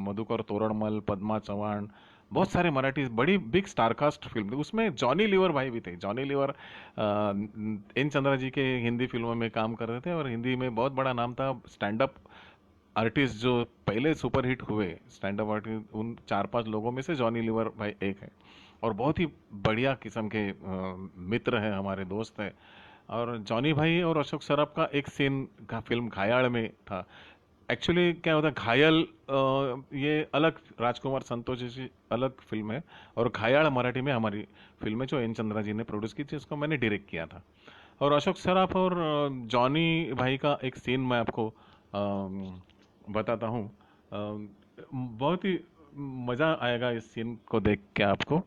A: मधुकर तोरणमल, पद्मा चौहान, बहुत सारे मराठी बड़ी बिग स्टारकास्ट फिल्म थी। उसमें जॉनी लीवर भाई भी थे। जॉनी लीवर एन चंद्रा जी के हिंदी फिल्मों में काम कर रहे थे और हिंदी में बहुत बड़ा नाम था। स्टैंड अप आर्टिस्ट जो पहले सुपरहिट हुए स्टैंड अप आर्टिस्ट, उन 4-5 लोगों में से जॉनी लीवर भाई एक है, और बहुत ही बढ़िया किस्म के मित्र हैं, हमारे दोस्त हैं। और जॉनी भाई और अशोक सराफ का एक सीन का फिल्म घायल में था। एक्चुअली क्या होता है, घायल ये अलग राजकुमार संतोष जी अलग फिल्म है, और घायल मराठी में हमारी फिल्म है जो एन चंद्रा जी ने प्रोड्यूस की थी, उसको मैंने डायरेक्ट किया था। और अशोक सराफ और जॉनी भाई का एक सीन मैं आपको बताता हूँ। बहुत ही मज़ा आएगा इस सीन को देख के आपको।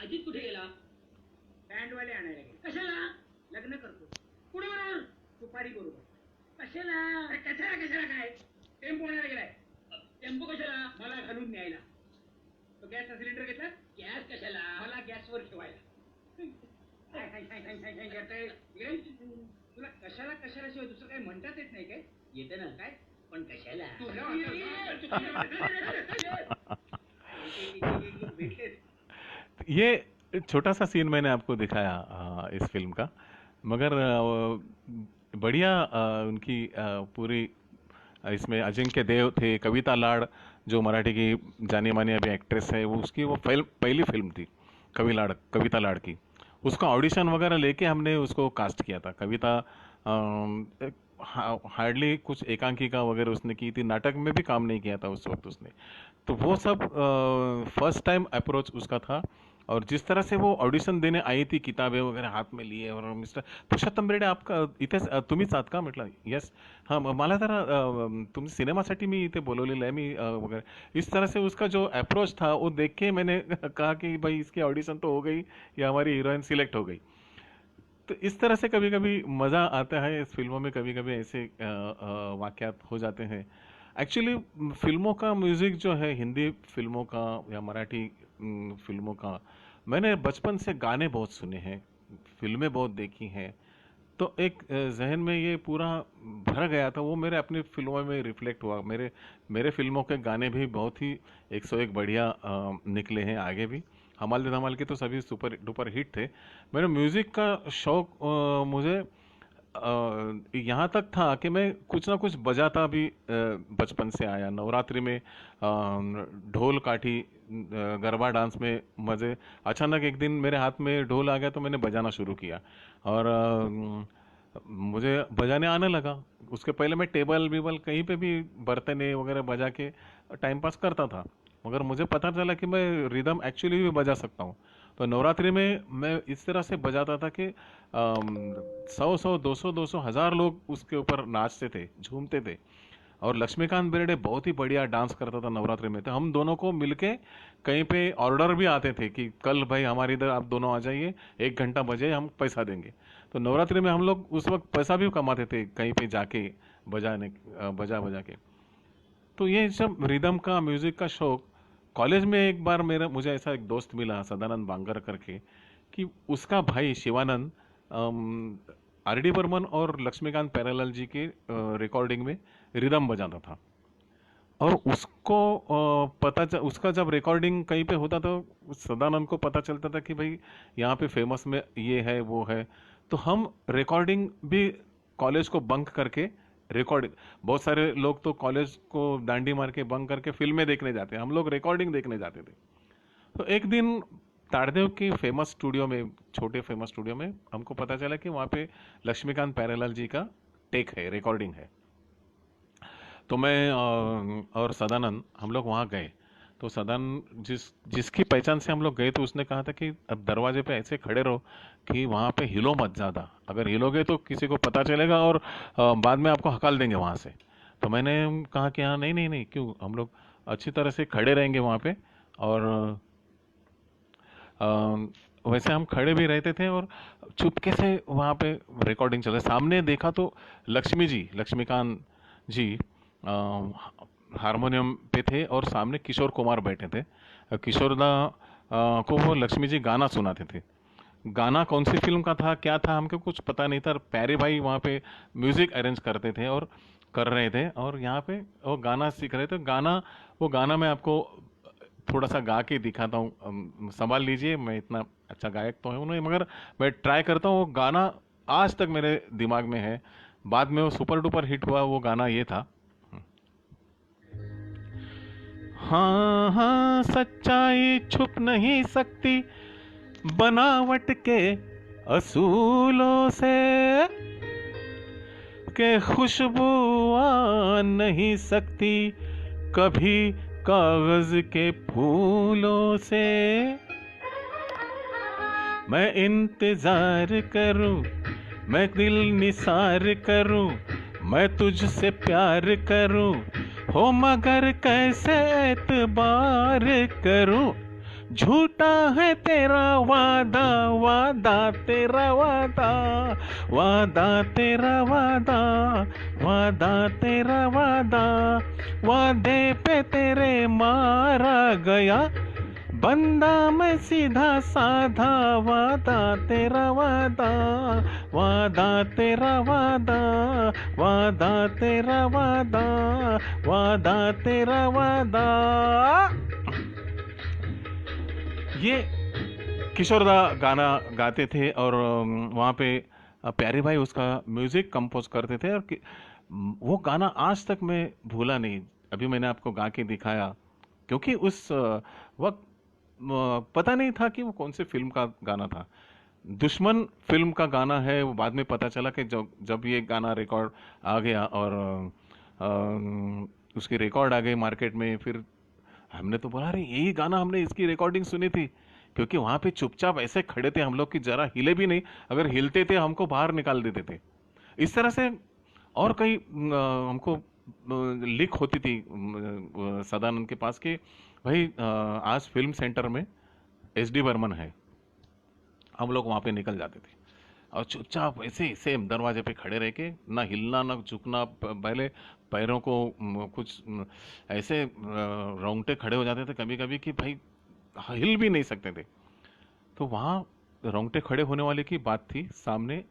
B: अजित कुठे गेला? बँडवाले आणायला गेले. कशाला? लग्न करतो. कुठे बरोबर? सुपारी बरोबर. कशाला? कशाला काय? टेम्पो आणायला गेलाय. टेम्पो कशाला? मला घालून न्यायला. तो गॅसचा सिलेंडर घेतला? गॅस कशाला? मला गॅसवर ठेवायला. तुला कशाला शिवाय दुसरं काही म्हणतात येत नाही काय? येते ना काय? पण कशाला?
A: ये छोटा सा सीन मैंने आपको दिखाया इस फिल्म का, मगर बढ़िया उनकी पूरी इसमें अजिंक्य देव थे, कविता लाड जो मराठी की जानी मानी अभी एक्ट्रेस है, वो उसकी वो पहली फिल्म थी कविता लाड की। उसका ऑडिशन वगैरह लेके हमने उसको कास्ट किया था। कविता हार्डली कुछ एकांकिका वगैरह उसने की थी, नाटक में भी काम नहीं किया था उस वक्त उसने। तो वो सब फर्स्ट टाइम अप्रोच उसका था। और जिस तरह से वो ऑडिशन देने आई थी, किताबें वगैरह हाथ में लिए, और मिस्टर पुरुषोत्तम बेर्डे आपका इथे तुम्हीच आहात का म्हटलं? येस, हां, मला जरा तुम सिनेमासाठी मी इथे बोलवलेलं आहे मी वगैरह, इस तरह से उसका जो अप्रोच था वो देख के मैंने कहा कि भाई इसकी ऑडिशन तो हो गई, या हमारी हीरोइन सिलेक्ट हो गई। तो इस तरह से कभी कभी मज़ा आता है इस फिल्मों में, कभी कभी ऐसे वाक़यात हो जाते हैं। एक्चुअली फिल्मों का म्यूज़िक जो है, हिंदी फिल्मों का या मराठी फिल्मों का, मैंने बचपन से गाने बहुत सुने हैं, फिल्में बहुत देखी हैं, तो एक जहन में ये पूरा भर गया था, वो मेरे अपनी फिल्मों में रिफ्लेक्ट हुआ। मेरे मेरे फिल्मों के गाने भी बहुत ही 101 बढ़िया निकले हैं आगे भी। हमाल दे धमाल के तो सभी सुपर डुपर हिट थे। मेरे म्यूज़िक का शौक मुझे यहाँ तक था कि मैं कुछ ना कुछ बजाता भी बचपन से आया। नवरात्रि में ढोल काठी, गरबा डांस में मज़े। अचानक एक दिन मेरे हाथ में ढोल आ गया तो मैंने बजाना शुरू किया और मुझे बजाने आने लगा। उसके पहले मैं टेबल वेबल कहीं पे भी बर्तने वगैरह बजा के टाइम पास करता था, मगर मुझे पता चला कि मैं रिदम एक्चुअली भी बजा सकता हूँ। तो नवरात्रि में मैं इस तरह से बजाता था कि 100 200 हजार लोग उसके ऊपर नाचते थे, झूमते थे। और लक्ष्मीकांत बेर्डे बहुत ही बढ़िया डांस करता था नवरात्रि में, तो हम दोनों को मिलके कहीं पे ऑर्डर भी आते थे कि कल भाई हमारे इधर आप दोनों आ जाइए, 1 घंटा बजे हम पैसा देंगे। तो नवरात्रि में हम लोग उस वक्त पैसा भी कमाते थे कहीं पे जाके बजा बजा के। तो ये सब रिदम का, म्यूजिक का शौक। कॉलेज में एक बार मेरा मुझे ऐसा एक दोस्त मिला सदानंद बांगर करके, कि उसका भाई शिवानंद आर डी बर्मन और लक्ष्मीकांत प्यारेलाल जी के रिकॉर्डिंग में रिदम बजाता था। और उसको उसका जब रिकॉर्डिंग कहीं पे होता तो सदानंद को पता चलता था कि भाई यहाँ पे फेमस में ये है वो है। तो हम रिकॉर्डिंग भी कॉलेज को बंक करके रिकॉर्डिंग, बहुत सारे लोग तो कॉलेज को डांडी मार के बंक करके फिल्में देखने जाते हैं, हम लोग रिकॉर्डिंग देखने जाते थे। तो एक दिन ताड़देव के फेमस स्टूडियो में, छोटे फेमस स्टूडियो में, हमको पता चला कि वहाँ पे लक्ष्मीकांत प्यारेलाल जी का टेक है, रिकॉर्डिंग है। तो मैं और सदानंद हम लोग वहाँ गए। तो सदानंद जिसकी पहचान से हम लोग गए, तो उसने कहा था कि अब दरवाजे पे ऐसे खड़े रहो कि वहाँ पे हिलो मत ज़्यादा, अगर हिलोगे तो किसी को पता चलेगा और बाद में आपको हकाल देंगे वहाँ से। तो मैंने कहा कि हाँ नहीं नहीं नहीं, क्यों, हम लोग अच्छी तरह से खड़े रहेंगे वहाँ पे। और वैसे हम खड़े भी रहते थे और चुपके से वहाँ पे रिकॉर्डिंग चल रही। सामने देखा तो लक्ष्मीकांत जी हारमोनियम पे थे और सामने किशोर कुमार बैठे थे। किशोर दा को वो लक्ष्मी जी गाना सुनाते थे। गाना कौन सी फिल्म का था, क्या था, हमको कुछ पता नहीं था। प्यारे भाई वहाँ पे म्यूजिक अरेंज करते थे और कर रहे थे, और यहाँ पे वो गाना सीख रहे थे। वो गाना मैं आपको थोड़ा सा गा के दिखाता हूँ, संभाल लीजिए। मैं इतना अच्छा गायक तो हूँ नहीं, मगर मैं ट्राई करता हूँ। वो गाना आज तक मेरे दिमाग में है, बाद में वो सुपर डुपर हिट हुआ। वो गाना ये था, हाँ हाँ सच्चाई छुप नहीं सकती बनावट के असूलों से, के खुशबू आ नहीं सकती कभी कागज के फूलों से। मैं इंतजार करूं, मैं दिल निसार करूं, मैं तुझसे प्यार करूं, हो मगर कैसे एतबार करूं। झूठा है तेरा वादा, वादा तेरा वादा, वादा तेरा वादा, वादा तेरा वादा, वादे पे तेरे मारा गया बंदा मैं सीधा साधा, वादा तेरा वादा, वादा तेरा वादा, वादा तेरा वादा, वादा तेरा वादा। ये किशोरदा गाना गाते थे और वहाँ पे प्यारे भाई उसका म्यूजिक कंपोज करते थे। और वो गाना आज तक मैं भूला नहीं। अभी मैंने आपको गा के दिखाया, क्योंकि उस वक्त पता नहीं था कि वो कौन से फिल्म का गाना था। दुश्मन फिल्म का गाना है। वो बाद में पता चला कि जब ये गाना रिकॉर्ड आ गया और उसकी रिकॉर्ड आ गई मार्केट में, फिर हमने तो बोला अरे यही गाना हमने इसकी रिकॉर्डिंग सुनी थी। क्योंकि वहाँ पे चुपचाप ऐसे खड़े थे हम लोग कि जरा हिले भी नहीं, अगर हिलते थे हमको बाहर निकाल देते थे। इस तरह से और कई हमको लीक होती थी सदानंद के पास कि भाई आज फिल्म सेंटर में एस डी बर्मन है। हम लोग वहाँ पे निकल जाते थे और चुपचाप ऐसे सेम दरवाजे पे खड़े रह के, ना हिलना ना झुकना, पहले पैरों को कुछ ऐसे रोंगटे खड़े हो जाते थे कभी कभी कि भाई हिल भी नहीं सकते थे। तो वहाँ रोंगटे खड़े होने वाले की बात थी। सामने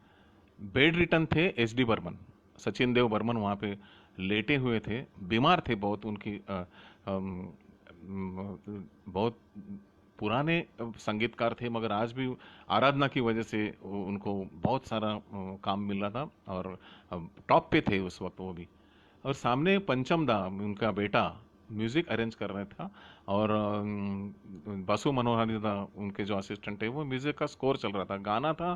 A: बेड रिटर्न थे एच डी बर्मन, सचिन देव बर्मन वहाँ पे लेटे हुए थे, बीमार थे बहुत, उनकी बहुत पुराने संगीतकार थे, मगर आज भी आराधना की वजह से उनको बहुत सारा काम मिल रहा था और टॉप पे थे उस वक्त वो भी। और सामने पंचम दा, उनका बेटा, म्यूजिक अरेंज कर रहा था, और बासु मनोहरी दा उनके जो असिस्टेंट है, वो म्यूजिक का स्कोर चल रहा था। गाना था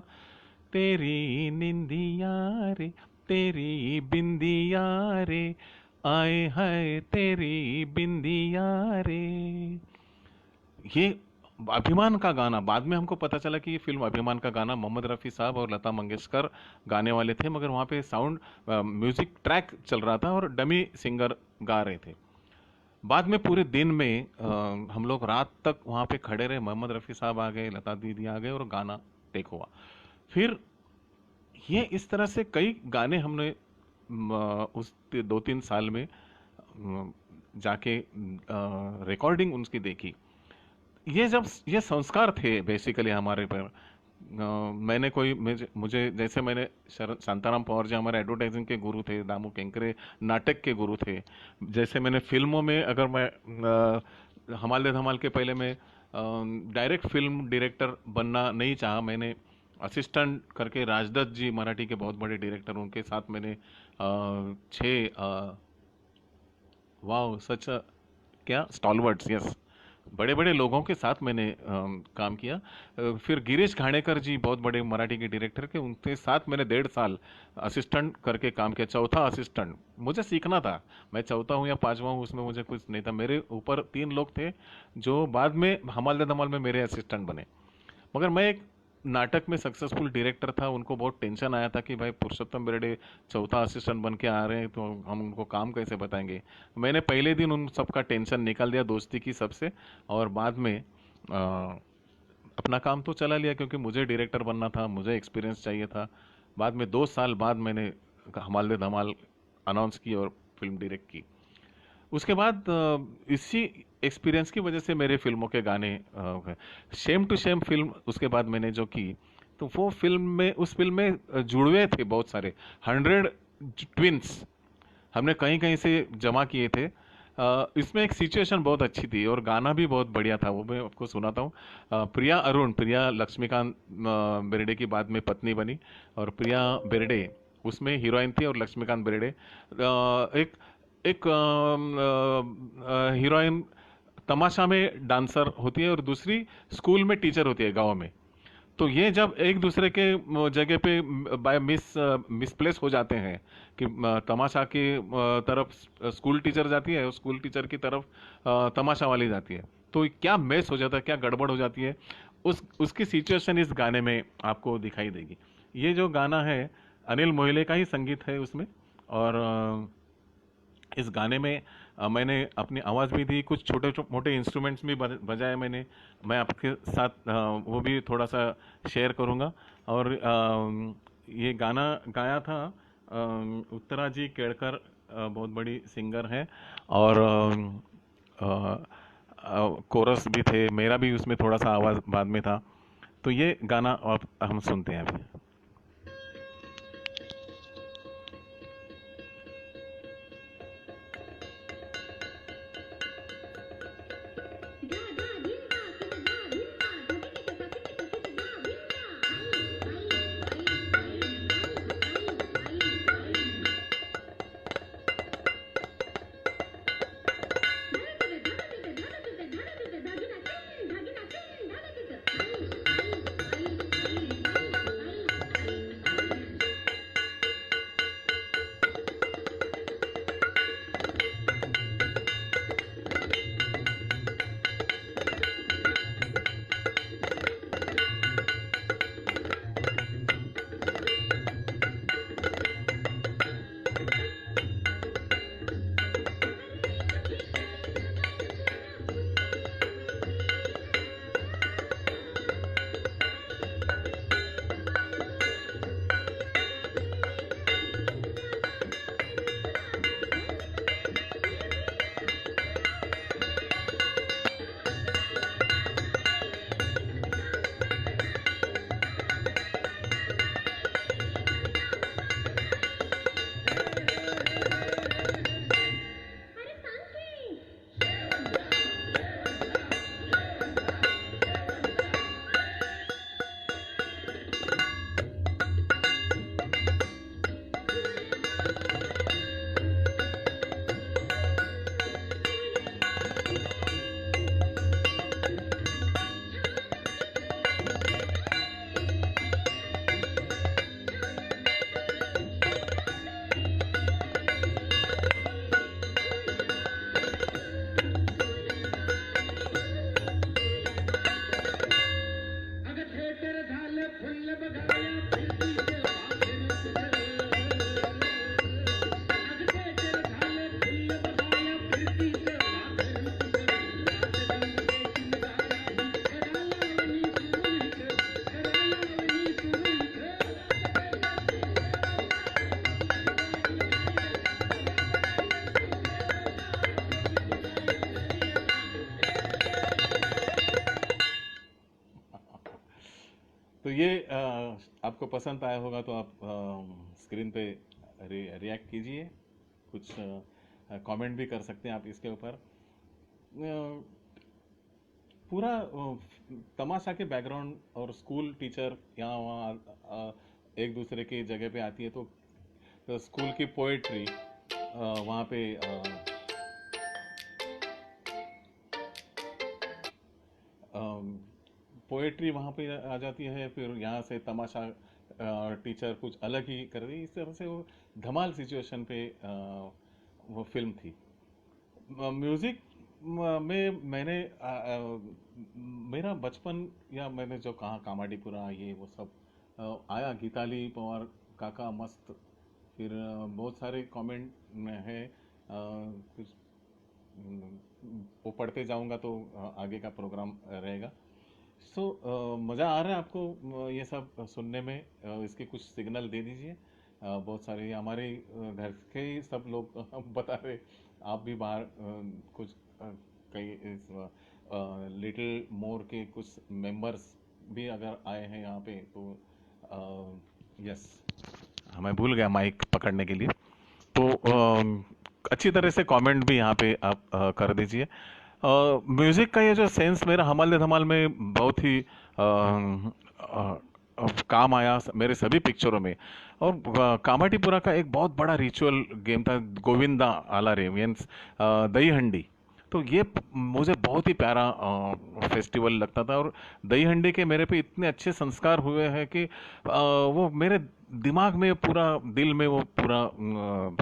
A: तेरी निंदिया रे, तेरी बिंदिया रे, आए हाय तेरी बिंदिया रे। ये अभिमान का गाना, बाद में हमको पता चला कि ये फिल्म अभिमान का गाना मोहम्मद रफ़ी साहब और लता मंगेशकर गाने वाले थे, मगर वहाँ पे साउंड म्यूजिक ट्रैक चल रहा था और डमी सिंगर गा रहे थे। बाद में पूरे दिन में हम लोग रात तक वहाँ पे खड़े रहे, मोहम्मद रफ़ी साहब आ गए, लता दीदी आ गए और गाना टेक हुआ। फिर ये इस तरह से कई गाने हमने उस 2-3 साल में जाके रिकॉर्डिंग उनकी देखी। ये जब ये संस्कार थे बेसिकली हमारे पर। मैंने कोई मुझे जैसे मैंने शांताराम पवार जी हमारे एडवर्टाइजिंग के गुरु थे, दामू केंकरे नाटक के गुरु थे। जैसे मैंने फिल्मों में, अगर मैं हमाल दे धमाल के पहले मैं डायरेक्ट फिल्म डायरेक्टर बनना नहीं चाहा, मैंने असिस्टेंट करके राजदत्त जी मराठी के बहुत बड़े डायरेक्टर, उनके साथ मैंने 6 वाह सच क्या स्टॉलवर्ड्स, यस, बड़े बड़े लोगों के साथ मैंने काम किया। फिर गिरीश घाणेकर जी बहुत बड़े मराठी के डायरेक्टर के, उनके साथ मैंने 1.5 साल असिस्टेंट करके काम किया, चौथा असिस्टेंट। मुझे सीखना था, मैं चौथा हूँ या 5वां हूँ उसमें मुझे कुछ नहीं था। मेरे ऊपर 3 लोग थे जो बाद में हमाल दे धमाल में मेरे असिस्टेंट बने। मगर मैं एक नाटक में सक्सेसफुल डायरेक्टर था, उनको बहुत टेंशन आया था कि भाई पुरुषोत्तम बेर्डे चौथा असिस्टेंट बन के आ रहे हैं, तो हम उनको काम कैसे बताएंगे। मैंने पहले दिन उन सबका टेंशन निकाल दिया, दोस्ती की सबसे, और बाद में अपना काम तो चला लिया, क्योंकि मुझे डायरेक्टर बनना था, मुझे एक्सपीरियंस चाहिए था। बाद में 2 साल बाद मैंने हमाल दे धमाल अनाउंस की और फिल्म डायरेक्ट की। उसके बाद इसी एक्सपीरियंस की वजह से मेरे फिल्मों के गाने, शेम टू शेम फिल्म उसके बाद मैंने जो की, तो वो फिल्म में, उस फिल्म में जुड़वे थे बहुत सारे, 100 ट्विंस हमने कहीं कहीं से जमा किए थे। इसमें एक सिचुएशन बहुत अच्छी थी और गाना भी बहुत बढ़िया था, वो मैं आपको सुनाता हूँ। प्रिया अरुण, प्रिया लक्ष्मीकांत बेर्डे की बाद में पत्नी बनी, और प्रिया बेर्डे उसमें हीरोइन थी और लक्ष्मीकांत बेर्डे एक हीरोइन तमाशा में डांसर होती है और दूसरी स्कूल में टीचर होती है गांव में। तो ये जब एक दूसरे के जगह पे बाय मिसप्लेस हो जाते हैं कि तमाशा की तरफ स्कूल टीचर जाती है और स्कूल टीचर की तरफ तमाशा वाली जाती है, तो क्या मैस हो जाता है, क्या गड़बड़ हो जाती है, उसकी सिचुएशन इस गाने में आपको दिखाई देगी। ये जो गाना है अनिल मोहिले का ही संगीत है उसमें, और इस गाने में मैंने अपनी आवाज़ भी दी, कुछ छोटे मोटे इंस्ट्रूमेंट्स भी बजाए मैंने, मैं आपके साथ वो भी थोड़ा सा शेयर करूँगा। और ये गाना गाया था उत्तरा जी केड़कर, बहुत बड़ी सिंगर हैं, और कोरस भी थे, मेरा भी उसमें थोड़ा सा आवाज़ बाद में था। तो ये गाना और हम सुनते हैं अभी। ये आपको पसंद आया होगा तो आप स्क्रीन पे रिएक्ट कीजिए, कुछ कमेंट भी कर सकते हैं आप इसके ऊपर। पूरा तमाशा के बैकग्राउंड और स्कूल टीचर यहाँ वहाँ एक दूसरे की जगह पे आती है, तो स्कूल की पोएट्री वहाँ पे पोएट्री वहाँ पे आ जाती है। फिर यहाँ से तमाशा टीचर कुछ अलग ही कर रही, इस तरह से वो धमाल सिचुएशन पे वो फिल्म थी। म्यूजिक में मैंने मेरा बचपन, या मैंने जो कहा कामाडीपुरा ये वो सब आया, गीताली पवार काका मस्त, फिर बहुत सारे कमेंट है, कुछ वो पढ़ते जाऊंगा तो आगे का प्रोग्राम रहेगा। सो मज़ा आ रहा है आपको ये सब सुनने में? इसके कुछ सिग्नल दे दीजिए। बहुत सारे हमारे घर के ही सब लोग बता रहे, आप भी बाहर कुछ कई लिटिल मोर के कुछ मेंबर्स भी अगर आए हैं यहाँ पे तो यस, मैं भूल गया माइक पकड़ने के लिए। तो अच्छी तरह से कमेंट भी यहाँ पे आप कर दीजिए। म्यूज़िक का ये जो सेंस मेरा हमाल धमाल में बहुत ही काम आया मेरे सभी पिक्चरों में। और कामाटीपुरा का एक बहुत बड़ा रिचुअल गेम था गोविंदा आला रे मीन्स दही हंडी। तो ये मुझे बहुत ही प्यारा फेस्टिवल लगता था, और दही हंडी के मेरे पे इतने अच्छे संस्कार हुए हैं कि वो मेरे दिमाग में पूरा, दिल में वो पूरा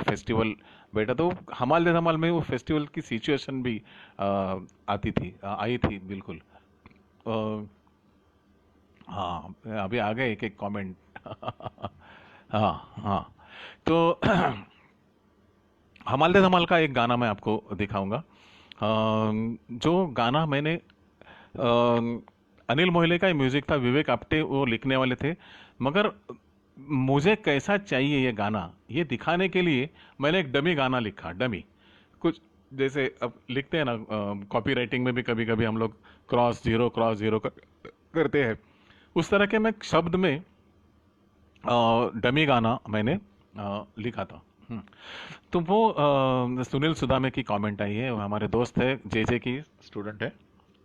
A: फेस्टिवल बैठा। तो हमाल धमाल में वो फेस्टिवल की सिचुएशन भी आई थी बिल्कुल। हाँ, अभी आ गए एक एक कमेंट। हाँ हाँ, तो हमाल धमाल का एक गाना मैं आपको दिखाऊंगा। जो गाना मैंने अनिल मोहिले का ही म्यूजिक था, विवेक आप्टे वो लिखने वाले थे, मगर मुझे कैसा चाहिए ये गाना, ये दिखाने के लिए मैंने एक डमी गाना लिखा। डमी कुछ जैसे अब लिखते हैं ना, कॉपी राइटिंग में भी कभी कभी हम लोग क्रॉस जीरो करते हैं, उस तरह के मैं शब्द में डमी गाना मैंने लिखा था। तो वो सुनील सुदामे की कमेंट आई है, वो हमारे दोस्त है, जे की स्टूडेंट है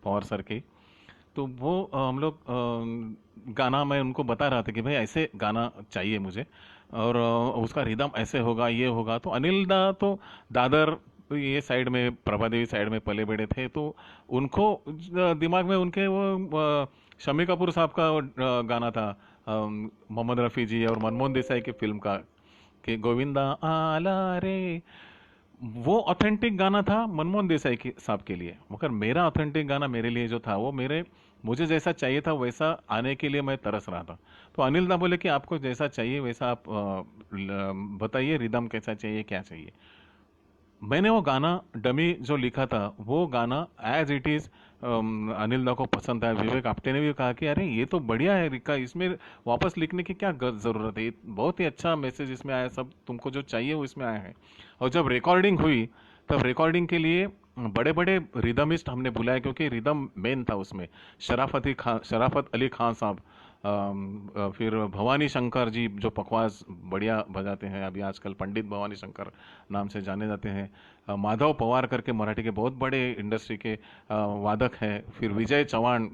A: पवार सर की। तो वो हम लोग गाना मैं उनको बता रहा था कि भाई ऐसे गाना चाहिए मुझे, और उसका रिदम ऐसे होगा, ये होगा। तो अनिल दा तो दादर ये साइड में, प्रभा देवी साइड में पले बड़े थे, तो उनको दिमाग में उनके वो शम्मी कपूर साहब का गाना था, मोहम्मद रफ़ी जी और मनमोहन देसाई की फिल्म का, कि गोविंदा आला रे, वो ऑथेंटिक गाना था मनमोहन देसाई साहब के लिए। मगर मेरा ऑथेंटिक गाना मेरे लिए जो था, वो मुझे जैसा चाहिए था वैसा आने के लिए मैं तरस रहा था। तो अनिल दा बोले कि आपको जैसा चाहिए वैसा आप बताइए, रिदम कैसा चाहिए, क्या चाहिए। मैंने वो गाना डमी जो लिखा था, वो गाना एज इट इज़ अनिल दा को पसंद आया। विवेक आप्टे ने भी कहा कि अरे ये तो बढ़िया है रिका, इसमें वापस लिखने की क्या ज़रूरत है, बहुत ही अच्छा मैसेज इसमें आया, सब तुमको जो चाहिए वो इसमें आया है। और जब रिकॉर्डिंग हुई, तब रिकॉर्डिंग के लिए बड़े बड़े रिदमिस्ट हमने बुलाए, क्योंकि रिदम मेन था उसमें। शराफत अली खान साहब, फिर भवानी शंकर जी जो पखवाज बढ़िया बजाते हैं, अभी आजकल पंडित भवानी शंकर नाम से जाने जाते हैं। माधव पवार करके मराठी के बहुत बड़े इंडस्ट्री के वादक हैं। फिर विजय चौहान,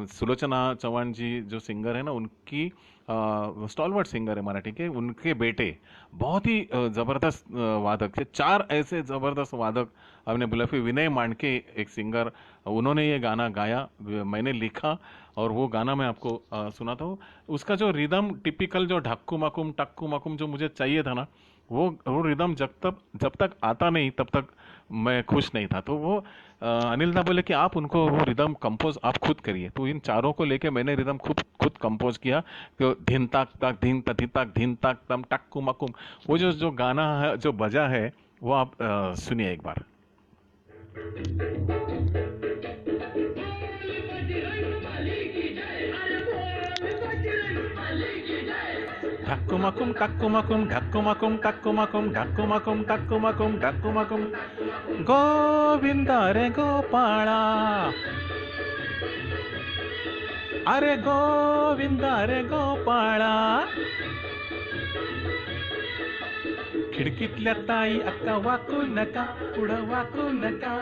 A: सुलोचना चौहान जी जो सिंगर है ना, उनकी स्टॉलवर्ड सिंगर है मराठी के, उनके बेटे बहुत ही ज़बरदस्त वादक थे। 4 ऐसे ज़बरदस्त वादक हमने बुलाए। फिर विनय मांडके एक सिंगर, उन्होंने ये गाना गाया, मैंने लिखा, और वो गाना मैं आपको सुनाता हूँ। उसका जो रिदम टिपिकल जो ढक्कू मकुम टक्कू मकुम जो मुझे चाहिए था ना, वो रिदम जब तक आता नहीं तब तक मैं खुश नहीं था। तो वो अनिल दा बोले कि आप उनको वो रिदम कंपोज आप खुद करिए। तो इन चारों को लेके मैंने रिदम खुद कंपोज किया। तो धिन ताक ताक धिन तथि ताक धिन ताक तम टक्कू मकुम, वो जो गाना है जो बजा है, वो आप सुनिए एक बार। ढक्कुमकुम टक्कुमकुम ढक्कुमकुम टक्कुमकुम ढक्कुमकुम टक्कुमकुम ढक्कुमकुम, गोविंदा रे गोपाळा, अरे गोविंद अरे गोपाळा, खिडकीतल्या ताई अक्का वाकू नका, पुढं वाकू नका,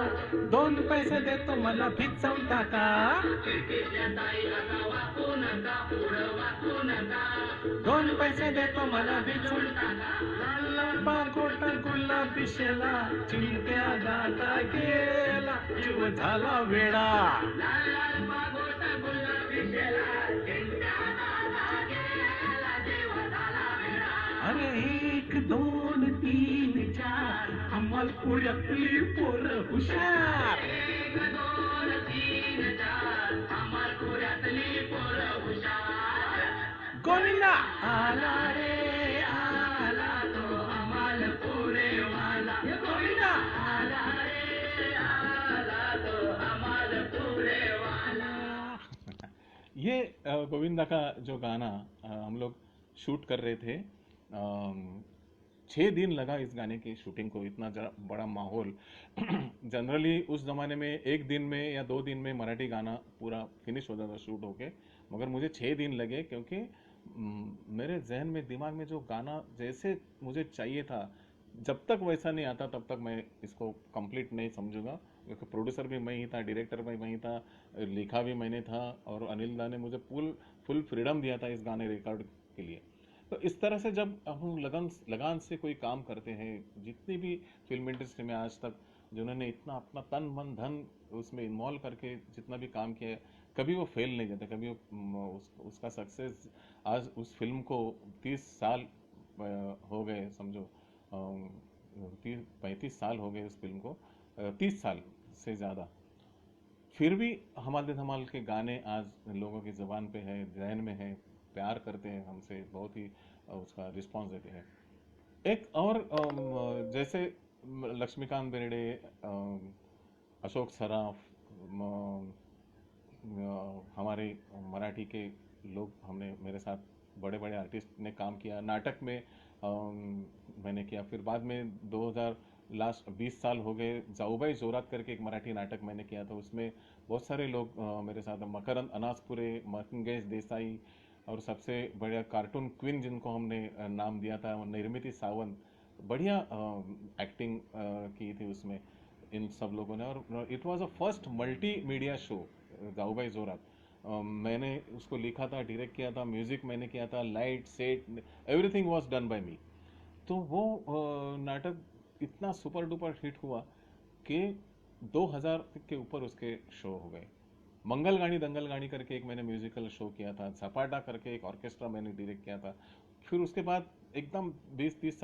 A: 2 पैसे देतो मला भिक्षावून टाका.
B: खिडकीतल्या ताई आता वाकू नका, पुढं वाकू नका,
A: 2 पैसे देतो मला
B: भिजवून
A: भिक्षावून
B: टाका.
A: टाका. पागोटा गुलाबी शेला, चिंट्या दादा गेला, जीव झाला वेडा.
B: लाल लाल पागोटा गुलाबी शेला, चिंट्या दादा गेला, जीव झाला वेडा.
A: अरे 1 2 3 4, अमलपुऱ्यातली पोरं हुशार.
B: 1 2 3 4, अमरपुऱ्यातली पोरं हुशार.
A: गोविंदा आला रे
B: आला तो अमलपुरेवाला.
A: गोविंदा.
B: आला रे आला तो अमलपुरेवाला.
A: ये गोविंदा का जो गाना हम लोग शूट कर रहे थे, 6 दिन लगा इस गाने की शूटिंग को. इतना बड़ा माहौल जनरली उस ज़माने में 1 दिन में या 2 दिन में मराठी गाना पूरा फिनिश हो जाता शूट होके, मगर मुझे 6 दिन लगे, क्योंकि मेरे जहन में दिमाग में जो गाना जैसे मुझे चाहिए था, जब तक वैसा नहीं आता तब तक मैं इसको कंप्लीट नहीं समझूंगा, क्योंकि प्रोड्यूसर भी मैं ही था, डायरेक्टर भी मैं ही था, लिखा भी मैंने था, और अनिल दा ने मुझे फुल फ्रीडम दिया था इस गाने रिकॉर्ड के लिए. तो इस तरह से जब हम लगान से कोई काम करते हैं, जितनी भी फिल्म इंडस्ट्री में आज तक जिन्होंने इतना अपना तन मन धन उसमें इन्वॉल्व करके जितना भी काम किया है, कभी वो फेल नहीं जाता, कभी वो उसका सक्सेस. आज उस फिल्म को 30 साल हो गए समझो, 35 साल हो गए उस फिल्म को, 30 साल से ज़्यादा. फिर भी हमारे धमाल के गाने आज लोगों की ज़बान पे है, जहन में है, प्यार करते हैं हमसे, बहुत ही उसका रिस्पॉन्स देते हैं. एक और जैसे लक्ष्मीकांत बेर्डे, अशोक सराफ, हमारे मराठी के लोग, हमने मेरे साथ बड़े बड़े आर्टिस्ट ने काम किया. नाटक में मैंने किया. फिर बाद में 2000 लास्ट 20 साल हो गए, जाऊबाई जोरात करके एक मराठी नाटक मैंने किया था. उसमें बहुत सारे लोग मेरे साथ, मकरंद अनासपुरे, मंगेश देसाई, और सबसे बढ़िया कार्टून क्वीन जिनको हमने नाम दिया था, निर्मिति सावंत, बढ़िया एक्टिंग की थी उसमें इन सब लोगों ने. और it was a first multi media show Jaubai Jorat. मैंने उसको लिखा था, डायरेक्ट किया था, म्यूजिक मैंने किया था, light set everything was done by me. तो वो नाटक इतना सुपर डुपर हिट हुआ कि 2000 के ऊपर उसके शो हो गए. मंगल गानी दंगल गानी करके एक मैंने म्यूजिकल शो किया था. झपाटा करके एक ऑर्केस्ट्रा मैंने डायरेक्ट किया था. फिर उसके बाद एकदम 20-30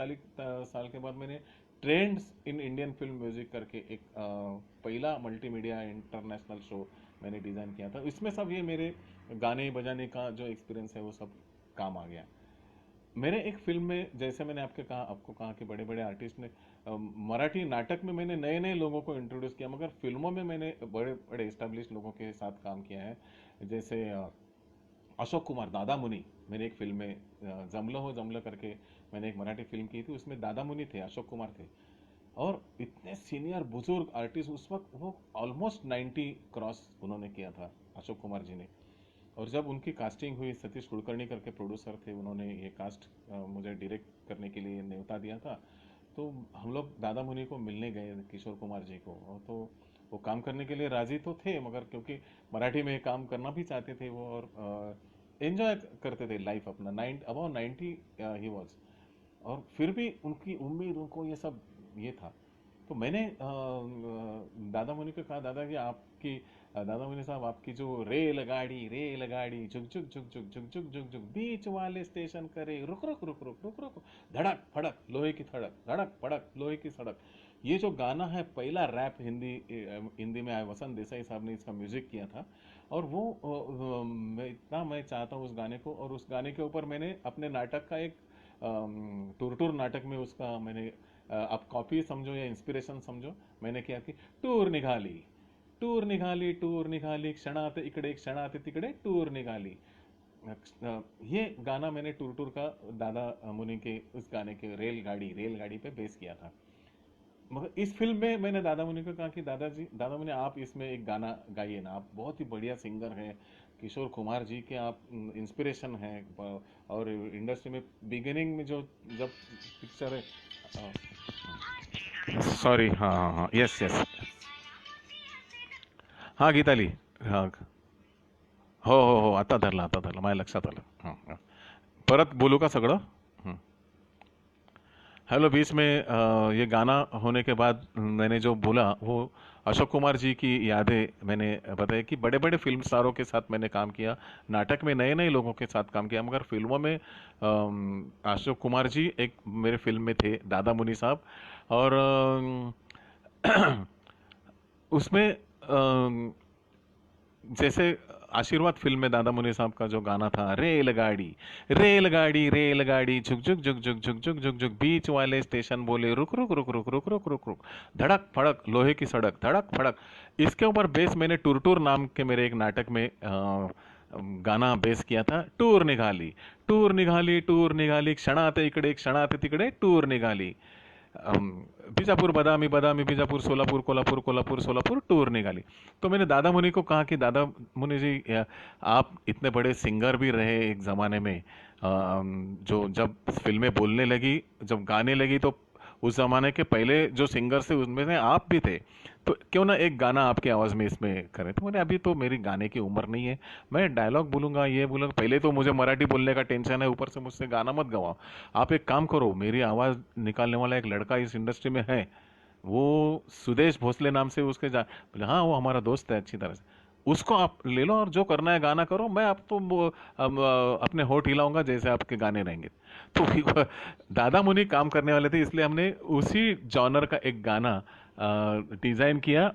A: साल के बाद मैंने trends in Indian film music करके एक पहला मल्टीमीडिया इंटरनेशनल शो मैंने डिज़ाइन किया था. इसमें सब ये मेरे गाने बजाने का जो एक्सपीरियंस है वो सब काम आ गया. मैंने एक फिल्म में, जैसे मैंने आपको कहा कि बड़े बड़े आर्टिस्ट ने, मराठी नाटक में मैंने नए नए लोगों को इंट्रोड्यूस किया, मगर फिल्मों में मैंने बड़े बड़े एस्टेब्लिश लोगों के साथ काम किया है. जैसे अशोक कुमार, दादा मुनि. मैंने एक फिल्म में जमलो हो जमलो करके मैंने एक मराठी फिल्म की थी, उसमें दादा मुनि थे, अशोक कुमार थे. और इतने सीनियर बुजुर्ग आर्टिस्ट, उस वक्त वो ऑलमोस्ट 90 क्रॉस उन्होंने किया था, अशोक कुमार जी ने. और जब उनकी कास्टिंग हुई, सतीश कुलकर्णी करके प्रोड्यूसर थे, उन्होंने ये कास्ट मुझे डायरेक्ट करने के लिए न्योता दिया था. तो हम लोग दादा मुनि को मिलने गए, किशोर कुमार जी को. और तो वो काम करने के लिए राजी तो थे, मगर क्योंकि मराठी में काम करना भी चाहते थे वो, और एंजॉय करते थे लाइफ अपना. About 90 he was. और फिर भी उनकी उम्मीद, उनको ये सब ये था. तो मैंने दादा मुनि को कहा, दादाजी आपकी, दादा मुनि साहब आपकी जो रेलगाड़ी झुक झुक झुक झुक झुक झुक झुक झुक बीच वाले स्टेशन करे रुक रुक रुक रुक रुक रुक, धड़क फड़क लोहे की धड़क, धड़क फड़क लोहे की सड़क. ये जो गाना है, पहला रैप हिंदी में आया, वसंत देसाई साहब ने इसका म्यूजिक किया था. और वो मैं चाहता हूँ उस गाने को. और उस गाने के ऊपर मैंने अपने नाटक का एक टूर नाटक में उसका मैंने, आप कॉपी समझो या इंस्पिरेशन समझो, मैंने क्या कि टूर निघाली क्षणात इकडे क्षणात तिकडे टूर निघाली. ये गाना मैंने टूर का दादा मुनि के उस गाने के रेलगाड़ी पे बेस किया था. मगर इस फिल्म में मैंने दादा मुनि को कहा कि दादा मुनि आप इसमें एक गाना गाइए ना, आप बहुत ही बढ़िया सिंगर हैं, किशोर कुमार जी के आप इंस्पिरेशन हैं, और इंडस्ट्री में बिगिनिंग में जो जब पिक्चर है, सॉरी, हाँ हाँ हाँ, यस यस, हाँ गीताली, हाँ, हो आता धरला माझ्या लक्षात आलं. हां हां, परत बोलू का सगळं? हं. हेलो, बीच में ये गाना होने के बाद मैंने जो बोला वो अशोक कुमार जी की यादें मैंने बताया कि बड़े बड़े फिल्म स्टारों के साथ मैंने काम किया, नाटक में नए नए लोगों के साथ काम किया, मगर फिल्मों में अशोक कुमार जी एक मेरे फिल्म में थे, दादा मुनि साहब. और उसमें जैसे आशीर्वाद फिल्म में दादा मुनि साहब का जो गाना था, रेलगाड़ी रेलगाड़ी रेलगाड़ी झुक झुक झुक झुक झुक झुक झुक झुक, बीच वाले स्टेशन बोले रुक रुक रुक रुक रुक रुक रुक रुक, धड़क फड़क लोहे की सड़क धड़क फड़क. इसके ऊपर बेस मैंने टूर टूर नाम के मेरे एक नाटक में गाना बेस किया था. टूर निघाली टूर निघाली टूर निघाली, क्षणाते इकडे क्षणाते तिकडे टूर निघाली, बीजापुर बदामी बदामी बीजापुर सोलापुर कोल्हापुर कोल्हापुर सोलापुर टूर निकाली. तो मैंने दादा मुनि को कहा कि दादा मुनि जी, आप इतने बड़े सिंगर भी रहे एक ज़माने में, जो जब फिल्में बोलने लगी, जब गाने लगी, तो उस ज़माने के पहले जो सिंगर थे उनमें से आप भी थे, तो क्यों ना एक गाना आपकी आवाज़ में इसमें करें. तो मैंने, अभी तो मेरी गाने की उम्र नहीं है, मैं डायलॉग बोलूँगा, ये बोलूँगा, पहले तो मुझे मराठी बोलने का टेंशन है, ऊपर से मुझसे गाना मत गवाओ. आप एक काम करो, मेरी आवाज़ निकालने वाला एक लड़का इस इंडस्ट्री में है, वो सुदेश भोसले नाम से उसके बोले हाँ वो हमारा दोस्त है अच्छी तरह से, उसको आप ले लो और जो करना है गाना करो, मैं आपको अपने होठ हिलाऊंगा जैसे आपके गाने रहेंगे. तो दादा मुनि काम करने वाले थे, इसलिए हमने उसी जॉनर का एक गाना डिज़ाइन किया,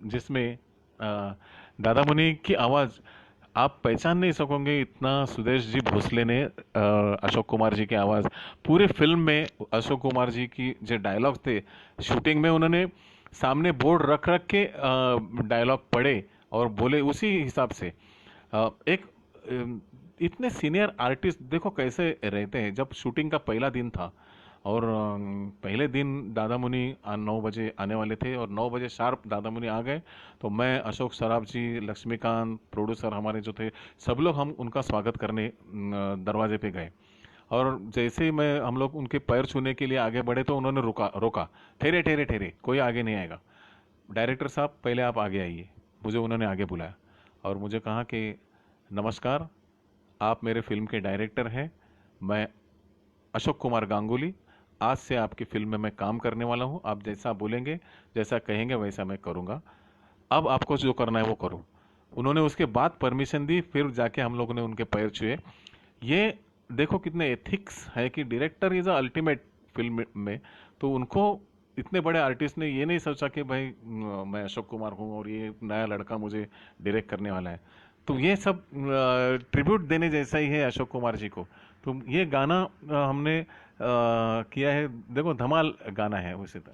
A: जिसमें दादा मुनि की आवाज़ आप पहचान नहीं सकोगे, इतना सुदेश जी भोसले ने अशोक कुमार जी की आवाज़ पूरे फिल्म में, अशोक कुमार जी की जो डायलॉग्स थे शूटिंग में, उन्होंने सामने बोर्ड रख रख के डायलॉग पढ़े और बोले उसी हिसाब से. एक इतने सीनियर आर्टिस्ट देखो कैसे रहते हैं. जब शूटिंग का पहला दिन था और पहले दिन दादा मुनि 9 बजे आने वाले थे और 9 बजे शार्प दादा मुनि आ गए, तो मैं, अशोक सराफ जी, लक्ष्मीकांत प्रोड्यूसर हमारे जो थे, सब लोग हम उनका स्वागत करने दरवाजे पे गए. और जैसे ही हम लोग उनके पैर छूने के लिए आगे बढ़े तो उन्होंने रोका, ठहरे ठहरे ठहरे, कोई आगे नहीं आएगा, डायरेक्टर साहब पहले आप आगे आइए. मुझे उन्होंने आगे बुलाया और मुझे कहा कि नमस्कार, आप मेरे फिल्म के डायरेक्टर हैं, मैं अशोक कुमार गांगुली, आज से आपकी फिल्म में मैं काम करने वाला हूं, आप जैसा बोलेंगे जैसा कहेंगे वैसा मैं करूंगा, अब आपको जो करना है वो करो. उन्होंने उसके बाद परमिशन दी, फिर जाके हम लोगों ने उनके पैर छुए. ये देखो कितने एथिक्स है कि director is a ultimate film में. तो उनको, इतने बड़े आर्टिस्ट ने ये नहीं सोचा कि भाई मैं अशोक कुमार हूँ और ये नया लड़का मुझे डायरेक्ट करने वाला है. तो ये सब ट्रिब्यूट देने जैसा ही है अशोक कुमार जी को. तो ये गाना हमने किया है, देखो धमाल गाना है वैसे तो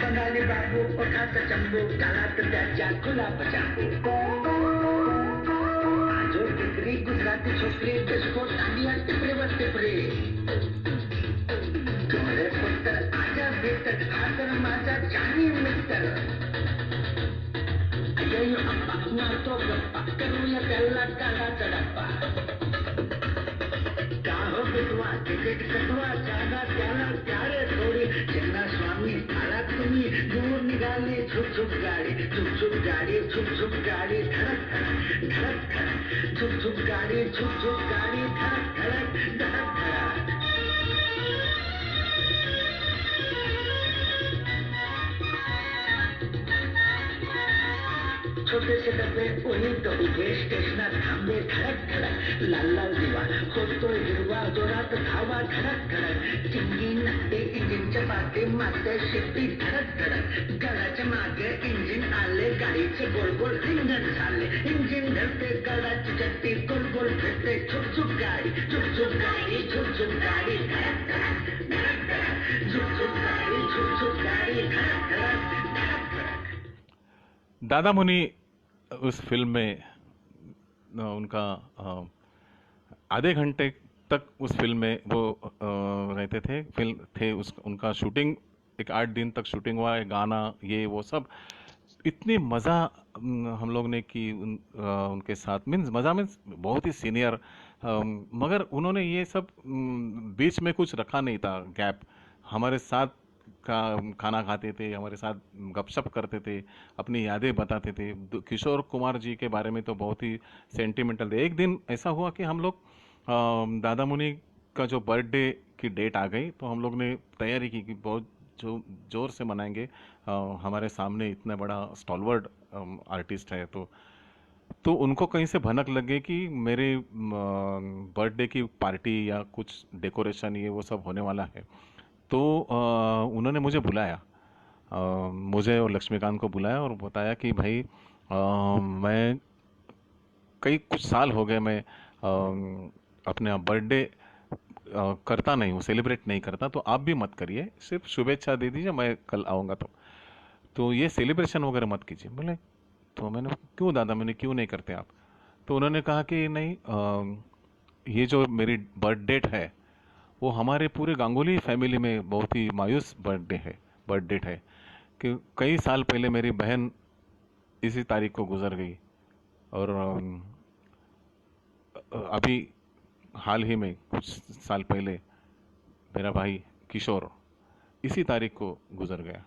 B: बंगाली बाबू पखाचा चंबू, काळात त्याच्या गुलाब जांबू, आजो टिकरी गुजराती छोकरी, डिस्को दांडिया टिपरीवर टिपरी, तुम्हारे पुत्र आजा भीतर, आदर माझा जानी मित्र, अय्यो अप्पा मारतो गप्पा, करूया त्याला काढाचा डप्पा, का हो बिटवा तिकीट कटवा, जागा त्याला प्यारे थोडी, चंदा स्वामी आला तुम्ही, दूर निघाली झुक झुक गाडी, झुक झुक गाडी, झुक झुक गाडी, धडक धडक धडक धडक, झुक झुक गाडी, झुक झुक गाडी, धडक धडक धडक धडक. छोटे से डब्बे वही तो उभे, स्टेशनात थांबे धडक धडक, लाल लाल दिवा होतोय हिरवा, जोरात धावा धडक धडक, चिंगी नसते इंजिनच्या पाठी, मागते शिट्टी धडक धडक, घराच्या मागे इंजिन आले, गाडी पीछे गोल गोल इंजन डाले, इंजन ढलते गलत चट्टी गोल गोल फिरते छुप छुप गाड़ी, छुप छुप गाड़ी, छुप छुप गाड़ी, धड़क धड़क धड़क धड़क, छुप छुप गाड़ी, छुप छुप गाड़ी, धड़क धड़क धड़क धड़क।
A: दादा मुनि उस फिल्म में उनका आधे घंटे तक उस फिल्म में वो रहते थे, फिल्म थे उस उनका शूटिंग एक 8 दिन तक शूटिंग हुआ है, गाना ये वो सब इतनी मज़ा हम लोग ने की उनके साथ। मीन्स मज़ा मीन्स बहुत ही सीनियर, मगर उन्होंने ये सब बीच में कुछ रखा नहीं था गैप। हमारे साथ का खाना खाते थे, हमारे साथ गपशप करते थे, अपनी यादें बताते थे। किशोर कुमार जी के बारे में तो बहुत ही सेंटिमेंटल थे। एक दिन ऐसा हुआ कि हम लोग दादा मुनि का जो बर्थडे की डेट आ गई तो हम लोग ने तैयारी की कि बहुत जोर से मनाएंगे। हमारे सामने इतना बड़ा स्टॉलवर्ड आर्टिस्ट है, तो उनको कहीं से भनक लग गई कि मेरे बर्थडे की पार्टी या कुछ डेकोरेशन ये वो सब होने वाला है। तो उन्होंने मुझे बुलाया, मुझे और लक्ष्मीकांत को बुलाया और बताया कि भाई मैं कुछ साल हो गए मैं अपने बर्थडे करता नहीं हूँ, सेलिब्रेट नहीं करता, तो आप भी मत करिए, सिर्फ शुभेच्छा दे दीजिए, मैं कल आऊँगा तो ये सेलिब्रेशन वगैरह मत कीजिए। बोले तो मैंने क्यों दादा, मैंने क्यों नहीं करते आप? तो उन्होंने कहा कि नहीं, ये जो मेरी बर्थ डेट है वो हमारे पूरे गांगुली फैमिली में बहुत ही मायूस बर्थ डेट है कि कई साल पहले मेरी बहन इसी तारीख को गुजर गई और अभी हाल ही में कुछ साल पहले मेरा भाई किशोर इसी तारीख को गुजर गया।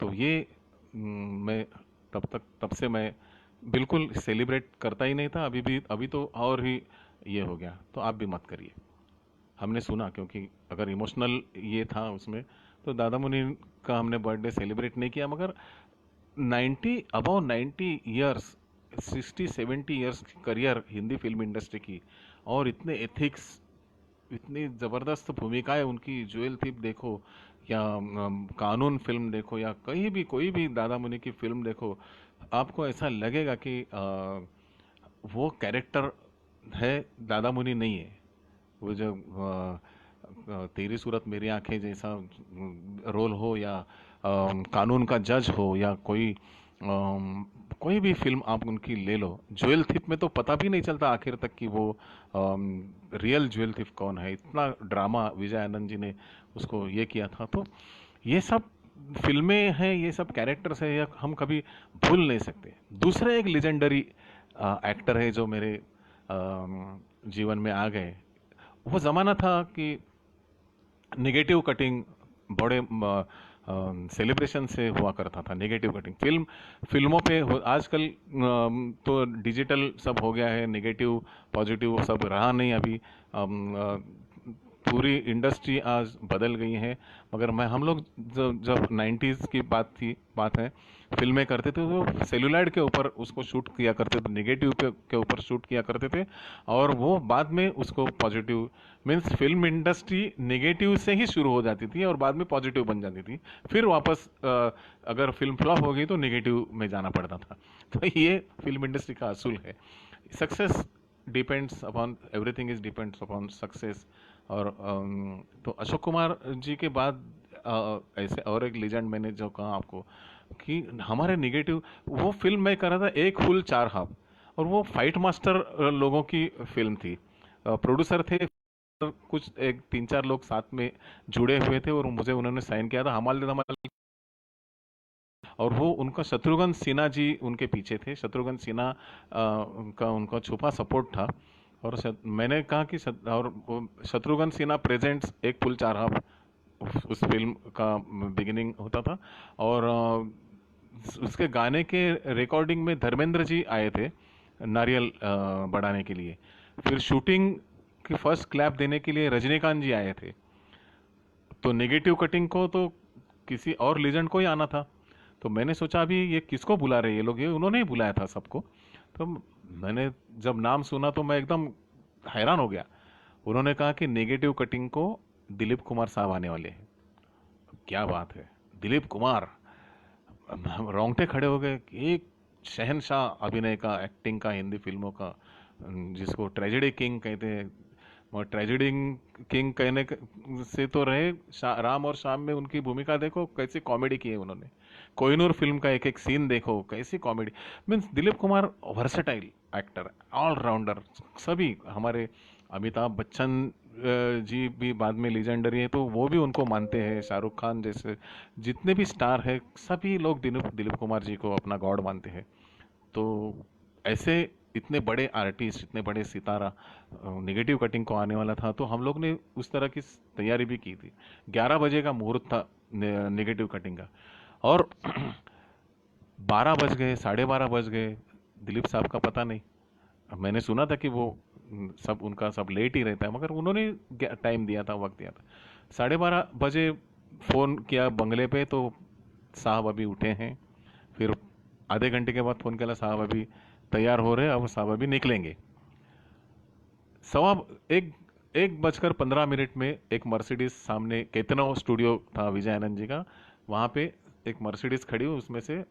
A: तो ये मैं तब से मैं बिल्कुल सेलिब्रेट करता ही नहीं था। अभी तो और ही ये हो गया, तो आप भी मत करिए। हमने सुना, क्योंकि अगर इमोशनल ये था उसमें, तो दादा मुनि का हमने बर्थडे सेलिब्रेट नहीं किया। मगर 90 years, 60-70 years career Hindi film industry की, और इतने एथिक्स, इतनी ज़बरदस्त भूमिकाएं उनकी, ज्वेल थीप देखो या कानून फिल्म देखो या कहीं भी कोई भी दादा मुनि की फिल्म देखो, आपको ऐसा लगेगा कि वो कैरेक्टर है, दादा मुनि नहीं है। वो जो तेरी सूरत मेरी आंखें जैसा रोल हो या कानून का जज हो या कोई भी फिल्म आप उनकी ले लो, ज्वेल थिप में तो पता भी नहीं चलता आखिर तक कि वो रियल ज्वेल थिप कौन है। इतना ड्रामा विजय आनंद जी ने उसको ये किया था। तो ये सब फिल्में हैं, ये सब कैरेक्टर्स हैं, या हम कभी भूल नहीं सकते। दूसरे एक लेजेंडरी एक्टर है जो मेरे जीवन में आ गए। वो ज़माना था कि नेगेटिव कटिंग बड़े सेलिब्रेशन से हुआ करता था। नेगेटिव कटिंग फिल्मों पे आजकल तो डिजिटल सब हो गया है, नेगेटिव पॉजिटिव सब रहा नहीं अभी। पूरी इंडस्ट्री आज बदल गई है। मगर हम लोग जब 90s की बात है, फिल्में करते थे तो सेलुलॉइड के ऊपर उसको शूट किया करते थे, नेगेटिव के ऊपर शूट किया करते थे, और वो बाद में उसको positive, means film industry negative से ही शुरू हो जाती थी और बाद में पॉजिटिव बन जाती थी। फिर वापस अगर फिल्म फ्लॉप हो गई तो नेगेटिव में जाना पड़ता था। तो ये फिल्म इंडस्ट्री का असूल है। Success depends upon, everything is depends upon success. और तो अशोक कुमार जी के बाद ऐसे और एक लेजेंड मैंने जो कहा आपको कि हमारे नेगेटिव, वो फिल्म मैं कर रहा था एक फुल चार हाफ, और वो फाइट मास्टर लोगों की फिल्म थी। प्रोड्यूसर थे कुछ 3-4 लोग साथ में जुड़े हुए थे, और मुझे उन्होंने साइन किया था हमाल धमाल, और वो उनका शत्रुघ्न सिन्हा जी उनके पीछे थे। शत्रुघ्न सिन्हा का उनका छुपा सपोर्ट था। और मैंने कहा कि और शत्रुघ्न सिन्हा प्रेजेंट्स एक फुल चार हाफ उस फिल्म का बिगिनिंग होता था। और उसके गाने के रिकॉर्डिंग में धर्मेंद्र जी आए थे नारियल बढ़ाने के लिए। फिर शूटिंग की फर्स्ट क्लैप देने के लिए रजनीकांत जी आए थे। तो नेगेटिव कटिंग को तो किसी और लीजेंड को ही आना था। तो मैंने सोचा अभी ये किसको बुला रहे ये लोग, ये उन्होंने ही बुलाया था सबको। तो मैंने जब नाम सुना तो मैं एकदम हैरान हो गया। उन्होंने कहा कि नेगेटिव कटिंग को दिलीप कुमार साहब आने वाले हैं। क्या बात है, दिलीप कुमार! रोंगटे खड़े हो गए। एक शहनशाह अभिनय का, एक्टिंग का, हिंदी फिल्मों का, जिसको ट्रेजेडी किंग कहते हैं। और ट्रेजेडी किंग कहने से तो रहे, राम और शाम में उनकी भूमिका देखो, कैसी कॉमेडी की है उन्होंने। कोहिनूर फिल्म का एक एक सीन देखो, कैसी comedy. Means Dilip Kumar versatile actor, allrounder. सभी हमारे अमिताभ बच्चन जी भी बाद में लीजेंडरी है, तो वो भी उनको मानते हैं। शाहरुख खान जैसे जितने भी स्टार हैं, सभी लोग दिलीप दिलीप कुमार जी को अपना गॉड मानते हैं। तो ऐसे इतने बड़े आर्टिस्ट, इतने बड़े सितारा नेगेटिव कटिंग को आने वाला था, तो हम लोग ने उस तरह की तैयारी भी की थी। 11 बजे का मुहूर्त था नेगेटिव कटिंग का, और 12 बज गए, 12:30 बज गए, दिलीप साहब का पता नहीं। मैंने सुना था कि वो सब उनका सब लेट ही रहता है, मगर उन्होंने टाइम दिया था, वक्त दिया था। 12:30 बजे फ़ोन किया बंगले पे, तो साहब अभी उठे हैं। फिर आधे घंटे के बाद फ़ोन किया, साहब अभी तैयार हो रहे हैं, अब साहब अभी निकलेंगे। सवा एक 1:15 में एक मर्सिडीज सामने, केतनो स्टूडियो था विजय आनंद जी का, वहाँ पे एक मर्सिडीज खड़ी हुई, उसमें से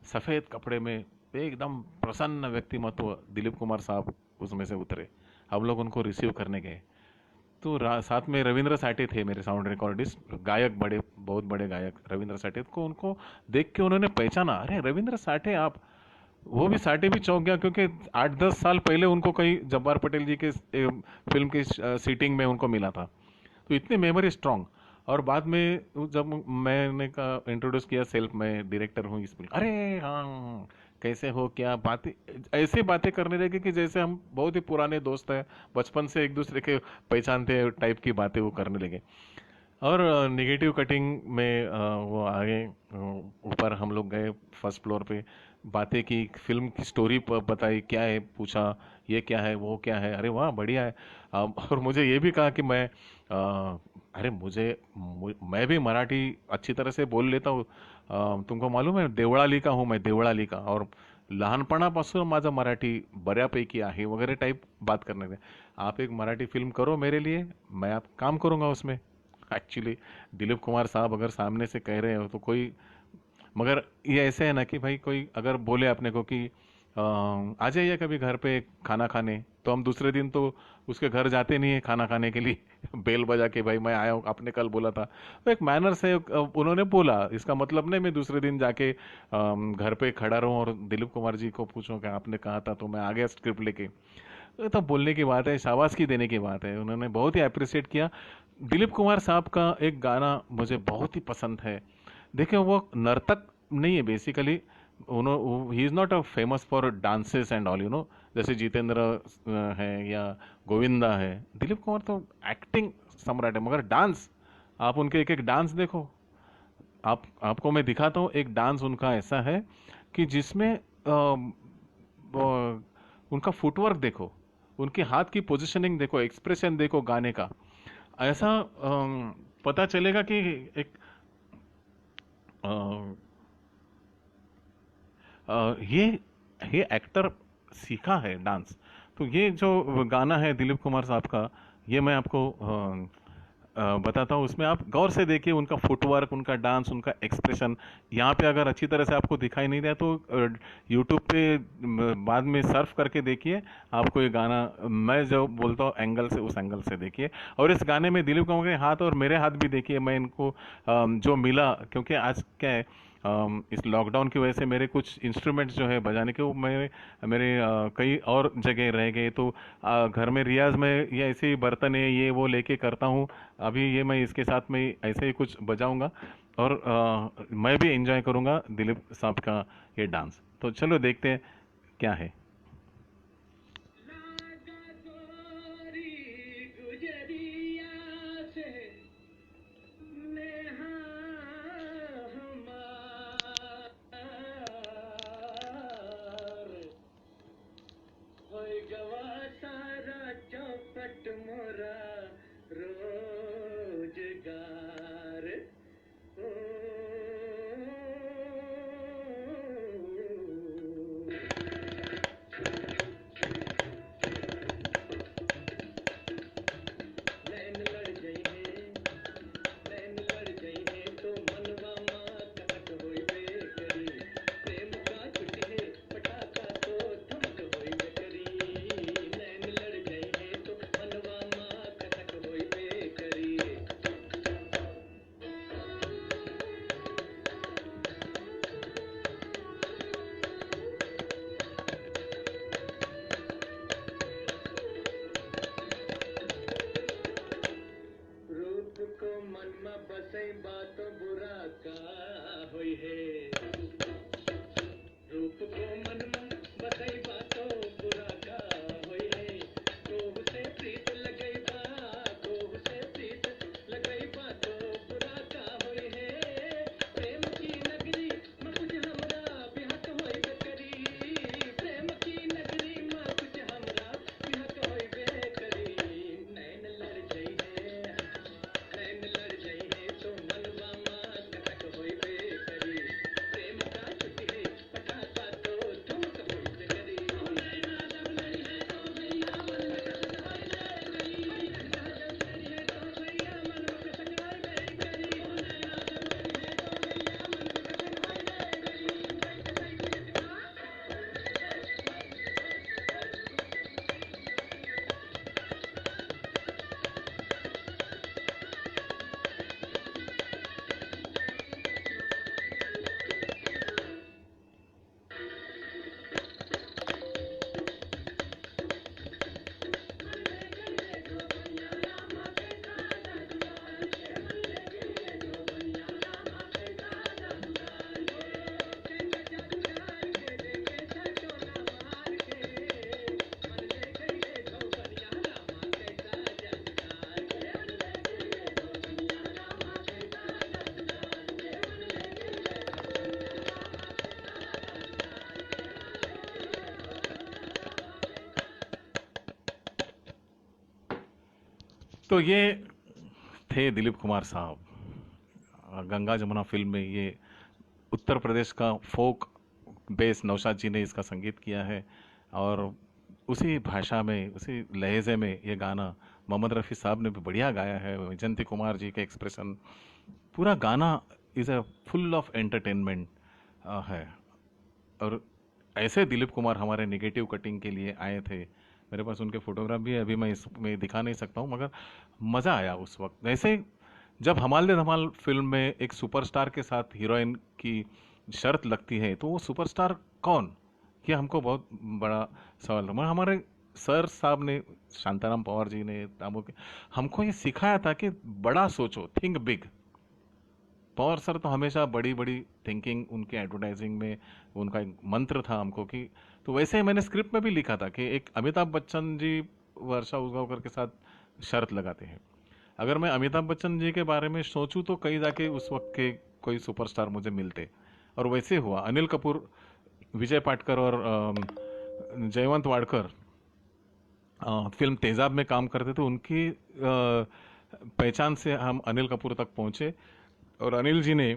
A: सफ़ेद कपड़े में एकदम प्रसन्न व्यक्तिमत्व दिलीप कुमार साहब उसमें से उतरे। हम लोग उनको रिसीव करने गए, तो साथ में रविंद्र साठे थे, मेरे साउंड रिकॉर्डिस्ट, गायक, बड़े बहुत बड़े गायक रविंद्र साठे को। उनको देख के उन्होंने पहचाना, अरे रविंद्र साठे आप। वो भी साठे भी चौंक गया, क्योंकि 8-10 साल पहले उनको कहीं जब्बार पटेल जी के फिल्म की सीटिंग में उनको मिला था। तो इतने मेमोरी स्ट्रांग। और बाद में जब मैंने का इंट्रोड्यूस किया सेल्फ, मैं डायरेक्टर हूँ इस फिल्म, अरे हाँ कैसे हो, क्या बातें, ऐसे बातें करने लगे कि जैसे हम बहुत ही पुराने दोस्त हैं, बचपन से एक दूसरे के पहचानते टाइप की बातें वो करने लगे। और नेगेटिव कटिंग में वो आगे ऊपर हम लोग गए, फर्स्ट फ्लोर पे बातें की, फिल्म की स्टोरी बताई, क्या है पूछा, ये क्या है, वो क्या है, अरे वाह बढ़िया है। और मुझे ये भी कहा कि मैं अरे मैं भी मराठी अच्छी तरह से बोल लेता हूँ, तुमको मालूम है देवळाली का हूँ मैं, देवळाली का, और लहानपणापासून माझं मराठी बऱ्यापैकी आहे वगैरह टाइप बात करने थे। आप एक मराठी फिल्म करो मेरे लिए, मैं आप काम करूँगा उसमें। एक्चुअली दिलीप कुमार साहब अगर सामने से कह रहे हो तो कोई, मगर ये ऐसे है ना कि भाई कोई अगर बोले अपने को कि आ जाइए कभी घर पे खाना खाने, तो हम दूसरे दिन तो उसके घर जाते नहीं है खाना खाने के लिए बेल बजा के, भाई मैं आया हूँ, आपने कल बोला था। तो एक मैनर्स है, उन्होंने बोला, इसका मतलब नहीं मैं दूसरे दिन जाके घर पे खड़ा रहूँ और दिलीप कुमार जी को पूछूं कि आपने कहा था, तो मैं आ गया स्क्रिप्ट लेके। तो बोलने की बात है, शाबाशी देने की बात है, उन्होंने बहुत ही अप्रिशिएट किया। दिलीप कुमार साहब का एक गाना मुझे बहुत ही पसंद है। देखिए वो नर्तक नहीं है basically, he is not a famous for dances and all, जैसे जितेंद्र है या गोविंदा है। दिलीप कुमार तो एक्टिंग सम्राट है, मगर डांस, आप उनके एक एक डांस देखो। आपको मैं दिखाता हूँ, एक डांस उनका ऐसा है कि जिसमें उनका फुटवर्क देखो, उनके हाथ की पोजीशनिंग देखो, एक्सप्रेशन देखो गाने का, ऐसा पता चलेगा कि एक अ, ये एक्टर सीखा है डांस। तो ये जो गाना है दिलीप कुमार साहब का, ये मैं आपको बताता हूँ। उसमें आप गौर से देखिए उनका फुटवर्क, उनका डांस, उनका एक्सप्रेशन। यहाँ पे अगर अच्छी तरह से आपको दिखाई नहीं दिया तो यूट्यूब पे बाद में सर्फ करके देखिए, आपको ये गाना मैं जो बोलता हूँ एंगल से, उस एंगल से देखिए। और इस गाने में दिलीप कुमार के हाथ और मेरे हाथ भी देखिए, मैं इनको जो मिला, क्योंकि आज क्या है, इस लॉकडाउन की वजह से मेरे कुछ इंस्ट्रूमेंट्स जो है बजाने के, वो मेरे कई और जगह रह गए, तो घर में रियाज में ये ऐसे ही बर्तन है ये वो लेके करता हूँ। अभी ये मैं इसके साथ में ऐसे ही कुछ बजाऊंगा, और मैं भी एंजॉय करूंगा दिलीप साहब का ये डांस। तो चलो देखते हैं क्या है।
B: लागा गोरी गुजरिया से नेहा हमार होय गवा सारा चौपट मोरा रोजगार ओ
A: तो ये थे दिलीप कुमार साहब। गंगा जमुना फिल्म में ये उत्तर प्रदेश का फोक बेस नौशाद जी ने इसका संगीत किया है, और उसी भाषा में, उसी लहजे में ये गाना मोहम्मद रफ़ी साहब ने भी बढ़िया गाया है। वैजंती कुमार जी के एक्सप्रेशन, पूरा गाना is a full of entertainment है। और ऐसे दिलीप कुमार हमारे नेगेटिव कटिंग के लिए आए थे। मेरे पास उनके फोटोग्राफ भी है, अभी मैं इसमें दिखा नहीं सकता हूँ, मगर मज़ा आया उस वक्त। वैसे जब हमाल दे धमाल फिल्म में एक सुपरस्टार के साथ हीरोइन की शर्त लगती है, तो वो सुपरस्टार कौन, ये हमको बहुत बड़ा सवाल था। मगर हमारे सर साहब ने, शांताराम पवार जी ने, तामो के, हमको ये सिखाया था कि बड़ा सोचो, थिंक बिग। पवार सर तो हमेशा बड़ी बड़ी थिंकिंग, उनके एडवर्टाइजिंग में उनका एक मंत्र था हमको कि, तो वैसे ही मैंने स्क्रिप्ट में भी लिखा था कि एक अमिताभ बच्चन जी वर्षा उसगांवकर के साथ शर्त लगाते हैं। अगर मैं अमिताभ बच्चन जी के बारे में सोचूं तो कहीं जाके उस वक्त के कोई सुपरस्टार मुझे मिलते, और वैसे हुआ। अनिल कपूर, विजय पाटकर और जयवंत वाडकर फिल्म तेजाब में काम करते थे। उनकी पहचान से हम अनिल कपूर तक पहुंचे, और अनिल जी ने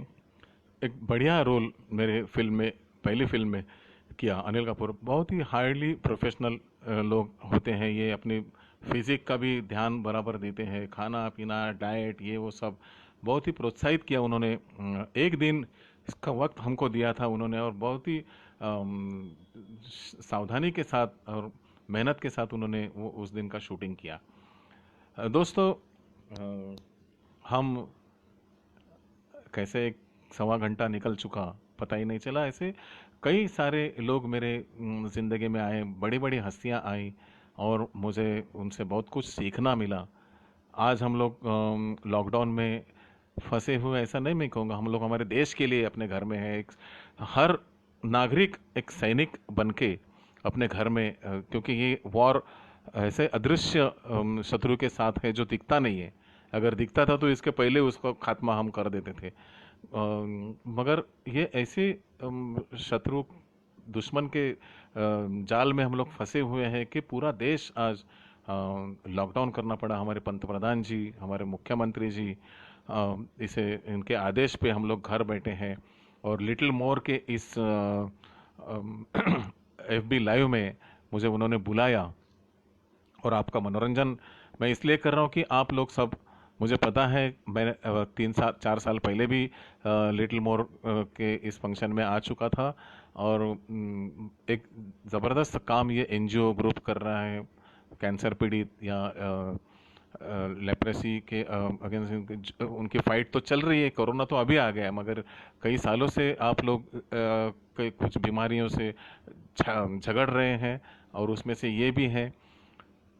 A: एक बढ़िया रोल मेरे फिल्म में, पहली फिल्म में किया। अनिल कपूर बहुत ही हाईली प्रोफेशनल लोग होते हैं, ये अपनी फिजिक का भी ध्यान बराबर देते हैं, खाना पीना, डाइट, ये वो सब बहुत ही प्रोत्साहित किया उन्होंने। एक दिन इसका वक्त हमको दिया था उन्होंने, और बहुत ही सावधानी के साथ और मेहनत के साथ उन्होंने वो उस दिन का शूटिंग किया। दोस्तों, हम कैसे 1.25 घंटा निकल चुका पता ही नहीं चला। ऐसे कई सारे लोग मेरे ज़िंदगी में आए, बड़ी बड़ी हस्तियां आई, और मुझे उनसे बहुत कुछ सीखना मिला। आज हम लोग लॉकडाउन में फंसे हुए, ऐसा नहीं मैं कहूँगा, हम लोग हमारे देश के लिए अपने घर में है। हर नागरिक एक सैनिक बनके अपने घर में, क्योंकि ये वॉर ऐसे अदृश्य शत्रु के साथ है जो दिखता नहीं है। अगर दिखता था तो इसके पहले उसका खात्मा हम कर देते थे। मगर ये ऐसे शत्रु, दुश्मन के जाल में हम लोग फंसे हुए हैं कि पूरा देश आज लॉकडाउन करना पड़ा। हमारे पंतप्रधान जी, हमारे मुख्यमंत्री जी, इसे इनके आदेश पे हम लोग घर बैठे हैं। और लिटिल मोर के इस FB लाइव में मुझे उन्होंने बुलाया, और आपका मनोरंजन मैं इसलिए कर रहा हूँ कि आप लोग सब, मुझे पता है मैं 3-4 साल पहले भी लिटिल मोर के इस फंक्शन में आ चुका था, और एक ज़बरदस्त काम ये NGO ग्रुप कर रहा है कैंसर पीड़ित या लेप्रेसी के अगेंस्ट। उनकी फाइट तो चल रही है, कोरोना तो अभी आ गया, मगर कई सालों से आप लोग कई कुछ बीमारियों से झगड़ रहे हैं, और उसमें से ये भी है।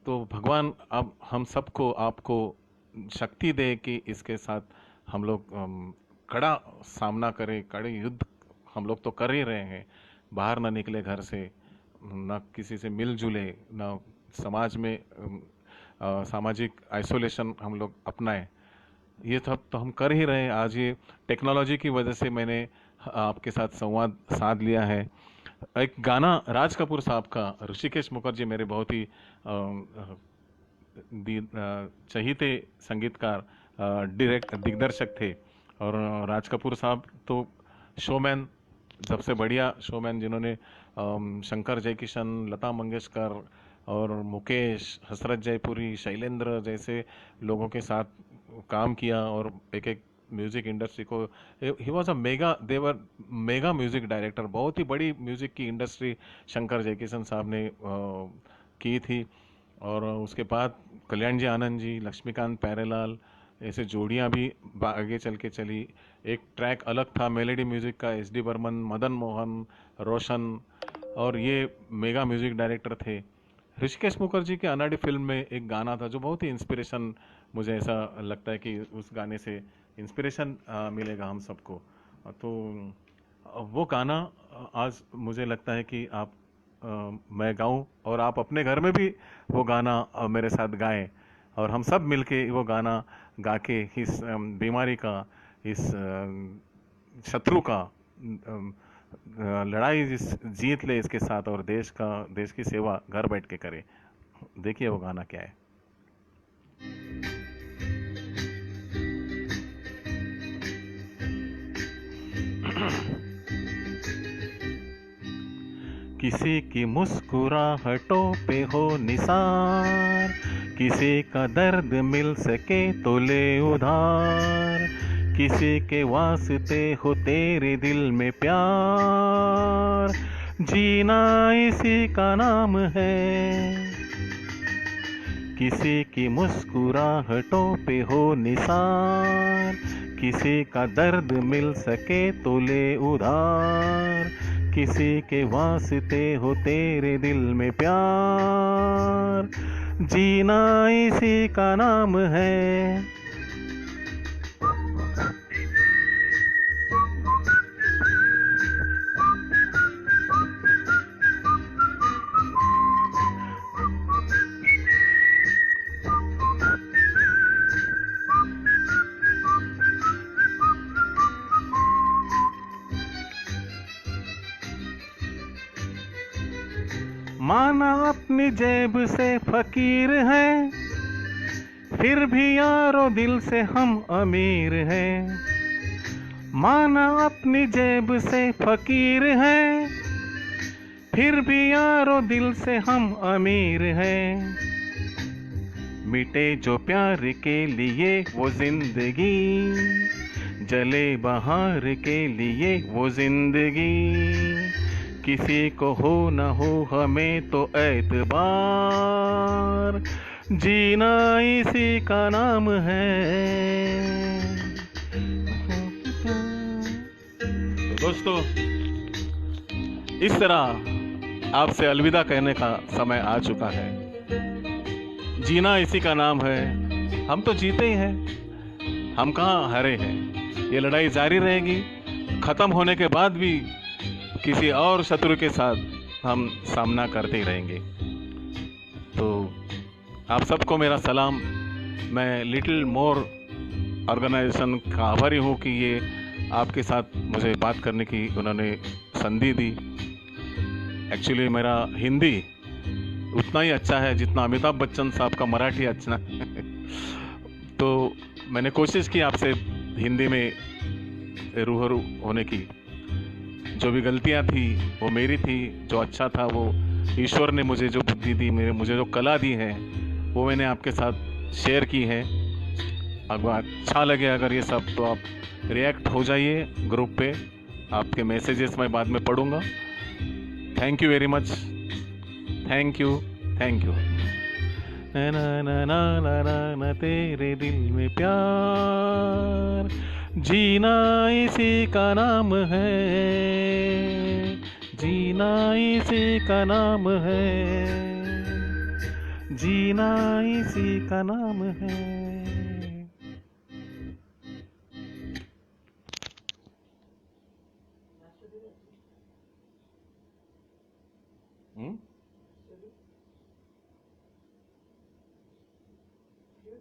A: तो भगवान अब हम सबको, आपको शक्ति दे कि इसके साथ हम लोग कड़ा सामना करें। कड़े युद्ध हम लोग तो कर ही रहे हैं, बाहर ना निकले घर से, ना किसी से मिल जुले, ना समाज में सामाजिक आइसोलेशन हम लोग अपनाएं। ये सब तो हम कर ही रहे हैं। आज ये टेक्नोलॉजी की वजह से मैंने आपके साथ संवाद साध लिया है। एक गाना राज कपूर साहब का, ऋषिकेश मुखर्जी मेरे बहुत ही चहीते संगीतकार, दिग्दर्शक थे, और राज कपूर साहब तो शोमैन, सबसे बढ़िया शोमैन, जिन्होंने शंकर जयकिशन, लता मंगेशकर और मुकेश, हसरत जयपुरी, शैलेंद्र जैसे लोगों के साथ काम किया, और एक एक म्यूज़िक इंडस्ट्री को, ही वॉज अ मेगा, देवर मेगा म्यूज़िक डायरेक्टर। बहुत ही बड़ी म्यूज़िक की इंडस्ट्री शंकर जयकिशन साहब ने की थी। और उसके बाद कल्याण जी आनंद जी, लक्ष्मीकांत प्यारेलाल, ऐसे जोड़ियाँ भी आगे चल के चली। एक ट्रैक अलग था मेलेडी म्यूज़िक का, SD बर्मन, मदन मोहन, रोशन, और ये मेगा म्यूज़िक डायरेक्टर थे। ऋषिकेश मुखर्जी के अनाड़ी फिल्म में एक गाना था जो बहुत ही इंस्पिरेशन, मुझे ऐसा लगता है कि उस गाने से इंस्पिरेशन मिलेगा हम सबको। तो वो गाना आज मुझे लगता है कि आप मैं गाऊं, और आप अपने घर में भी वो गाना मेरे साथ गाएं, और हम सब मिलके वो गाना गा के इस बीमारी का, इस शत्रु का लड़ाई जीत ले इसके साथ, और देश की सेवा घर बैठ के करे। देखिए वो गाना क्या है। किसी की मुस्कुराहटों पे हो निसार, किसी का दर्द मिल सके तो ले उधार, किसी के वास्ते हो तेरे दिल में प्यार, जीना इसी का नाम है। किसी की मुस्कुराहटों पे हो निसार, किसी का दर्द मिल सके तो ले उधार, किसी के वास्ते हो तेरे दिल में प्यार, जीना इसी का नाम है। माना अपनी जेब से फकीर हैं, फिर भी यारो दिल से हम अमीर हैं। माना अपनी जेब से फकीर हैं, फिर भी यारो दिल से हम अमीर हैं। मिटे जो प्यार के लिए वो जिंदगी, जले बहार के लिए वो जिंदगी, किसी को हो न हो हमें तो एतबार, जीना इसी का नाम है। तो दोस्तों, इस तरह आपसे अलविदा कहने का समय आ चुका है। जीना इसी का नाम है। हम तो जीते ही हैं, हम कहाँ हारे हैं। ये लड़ाई जारी रहेगी, खत्म होने के बाद भी किसी और शत्रु के साथ हम सामना करते ही रहेंगे। तो आप सबको मेरा सलाम। मैं लिटिल मोर ऑर्गेनाइजेशन का आभारी हूँ कि ये आपके साथ मुझे बात करने की उन्होंने संधि दी। एक्चुअली मेरा हिंदी उतना ही अच्छा है जितना अमिताभ बच्चन साहब का मराठी अच्छा है। तो मैंने कोशिश की आपसे हिंदी में रूबरू होने की। जो भी गलतियां थी वो मेरी थी, जो अच्छा था वो ईश्वर ने मुझे जो बुद्धि दी, मुझे जो कला दी है वो मैंने आपके साथ शेयर की है। अगर अच्छा लगे अगर ये सब, तो आप रिएक्ट हो जाइए ग्रुप पे। आपके मैसेजेस मैं बाद में पढ़ूंगा। Thank you very much. Thank you, thank you. ना ना ना ना ना ना ना तेरे दिल में प्यार, जीना इसी का नाम है, जीना इसी का नाम है, जीना इसी का नाम है।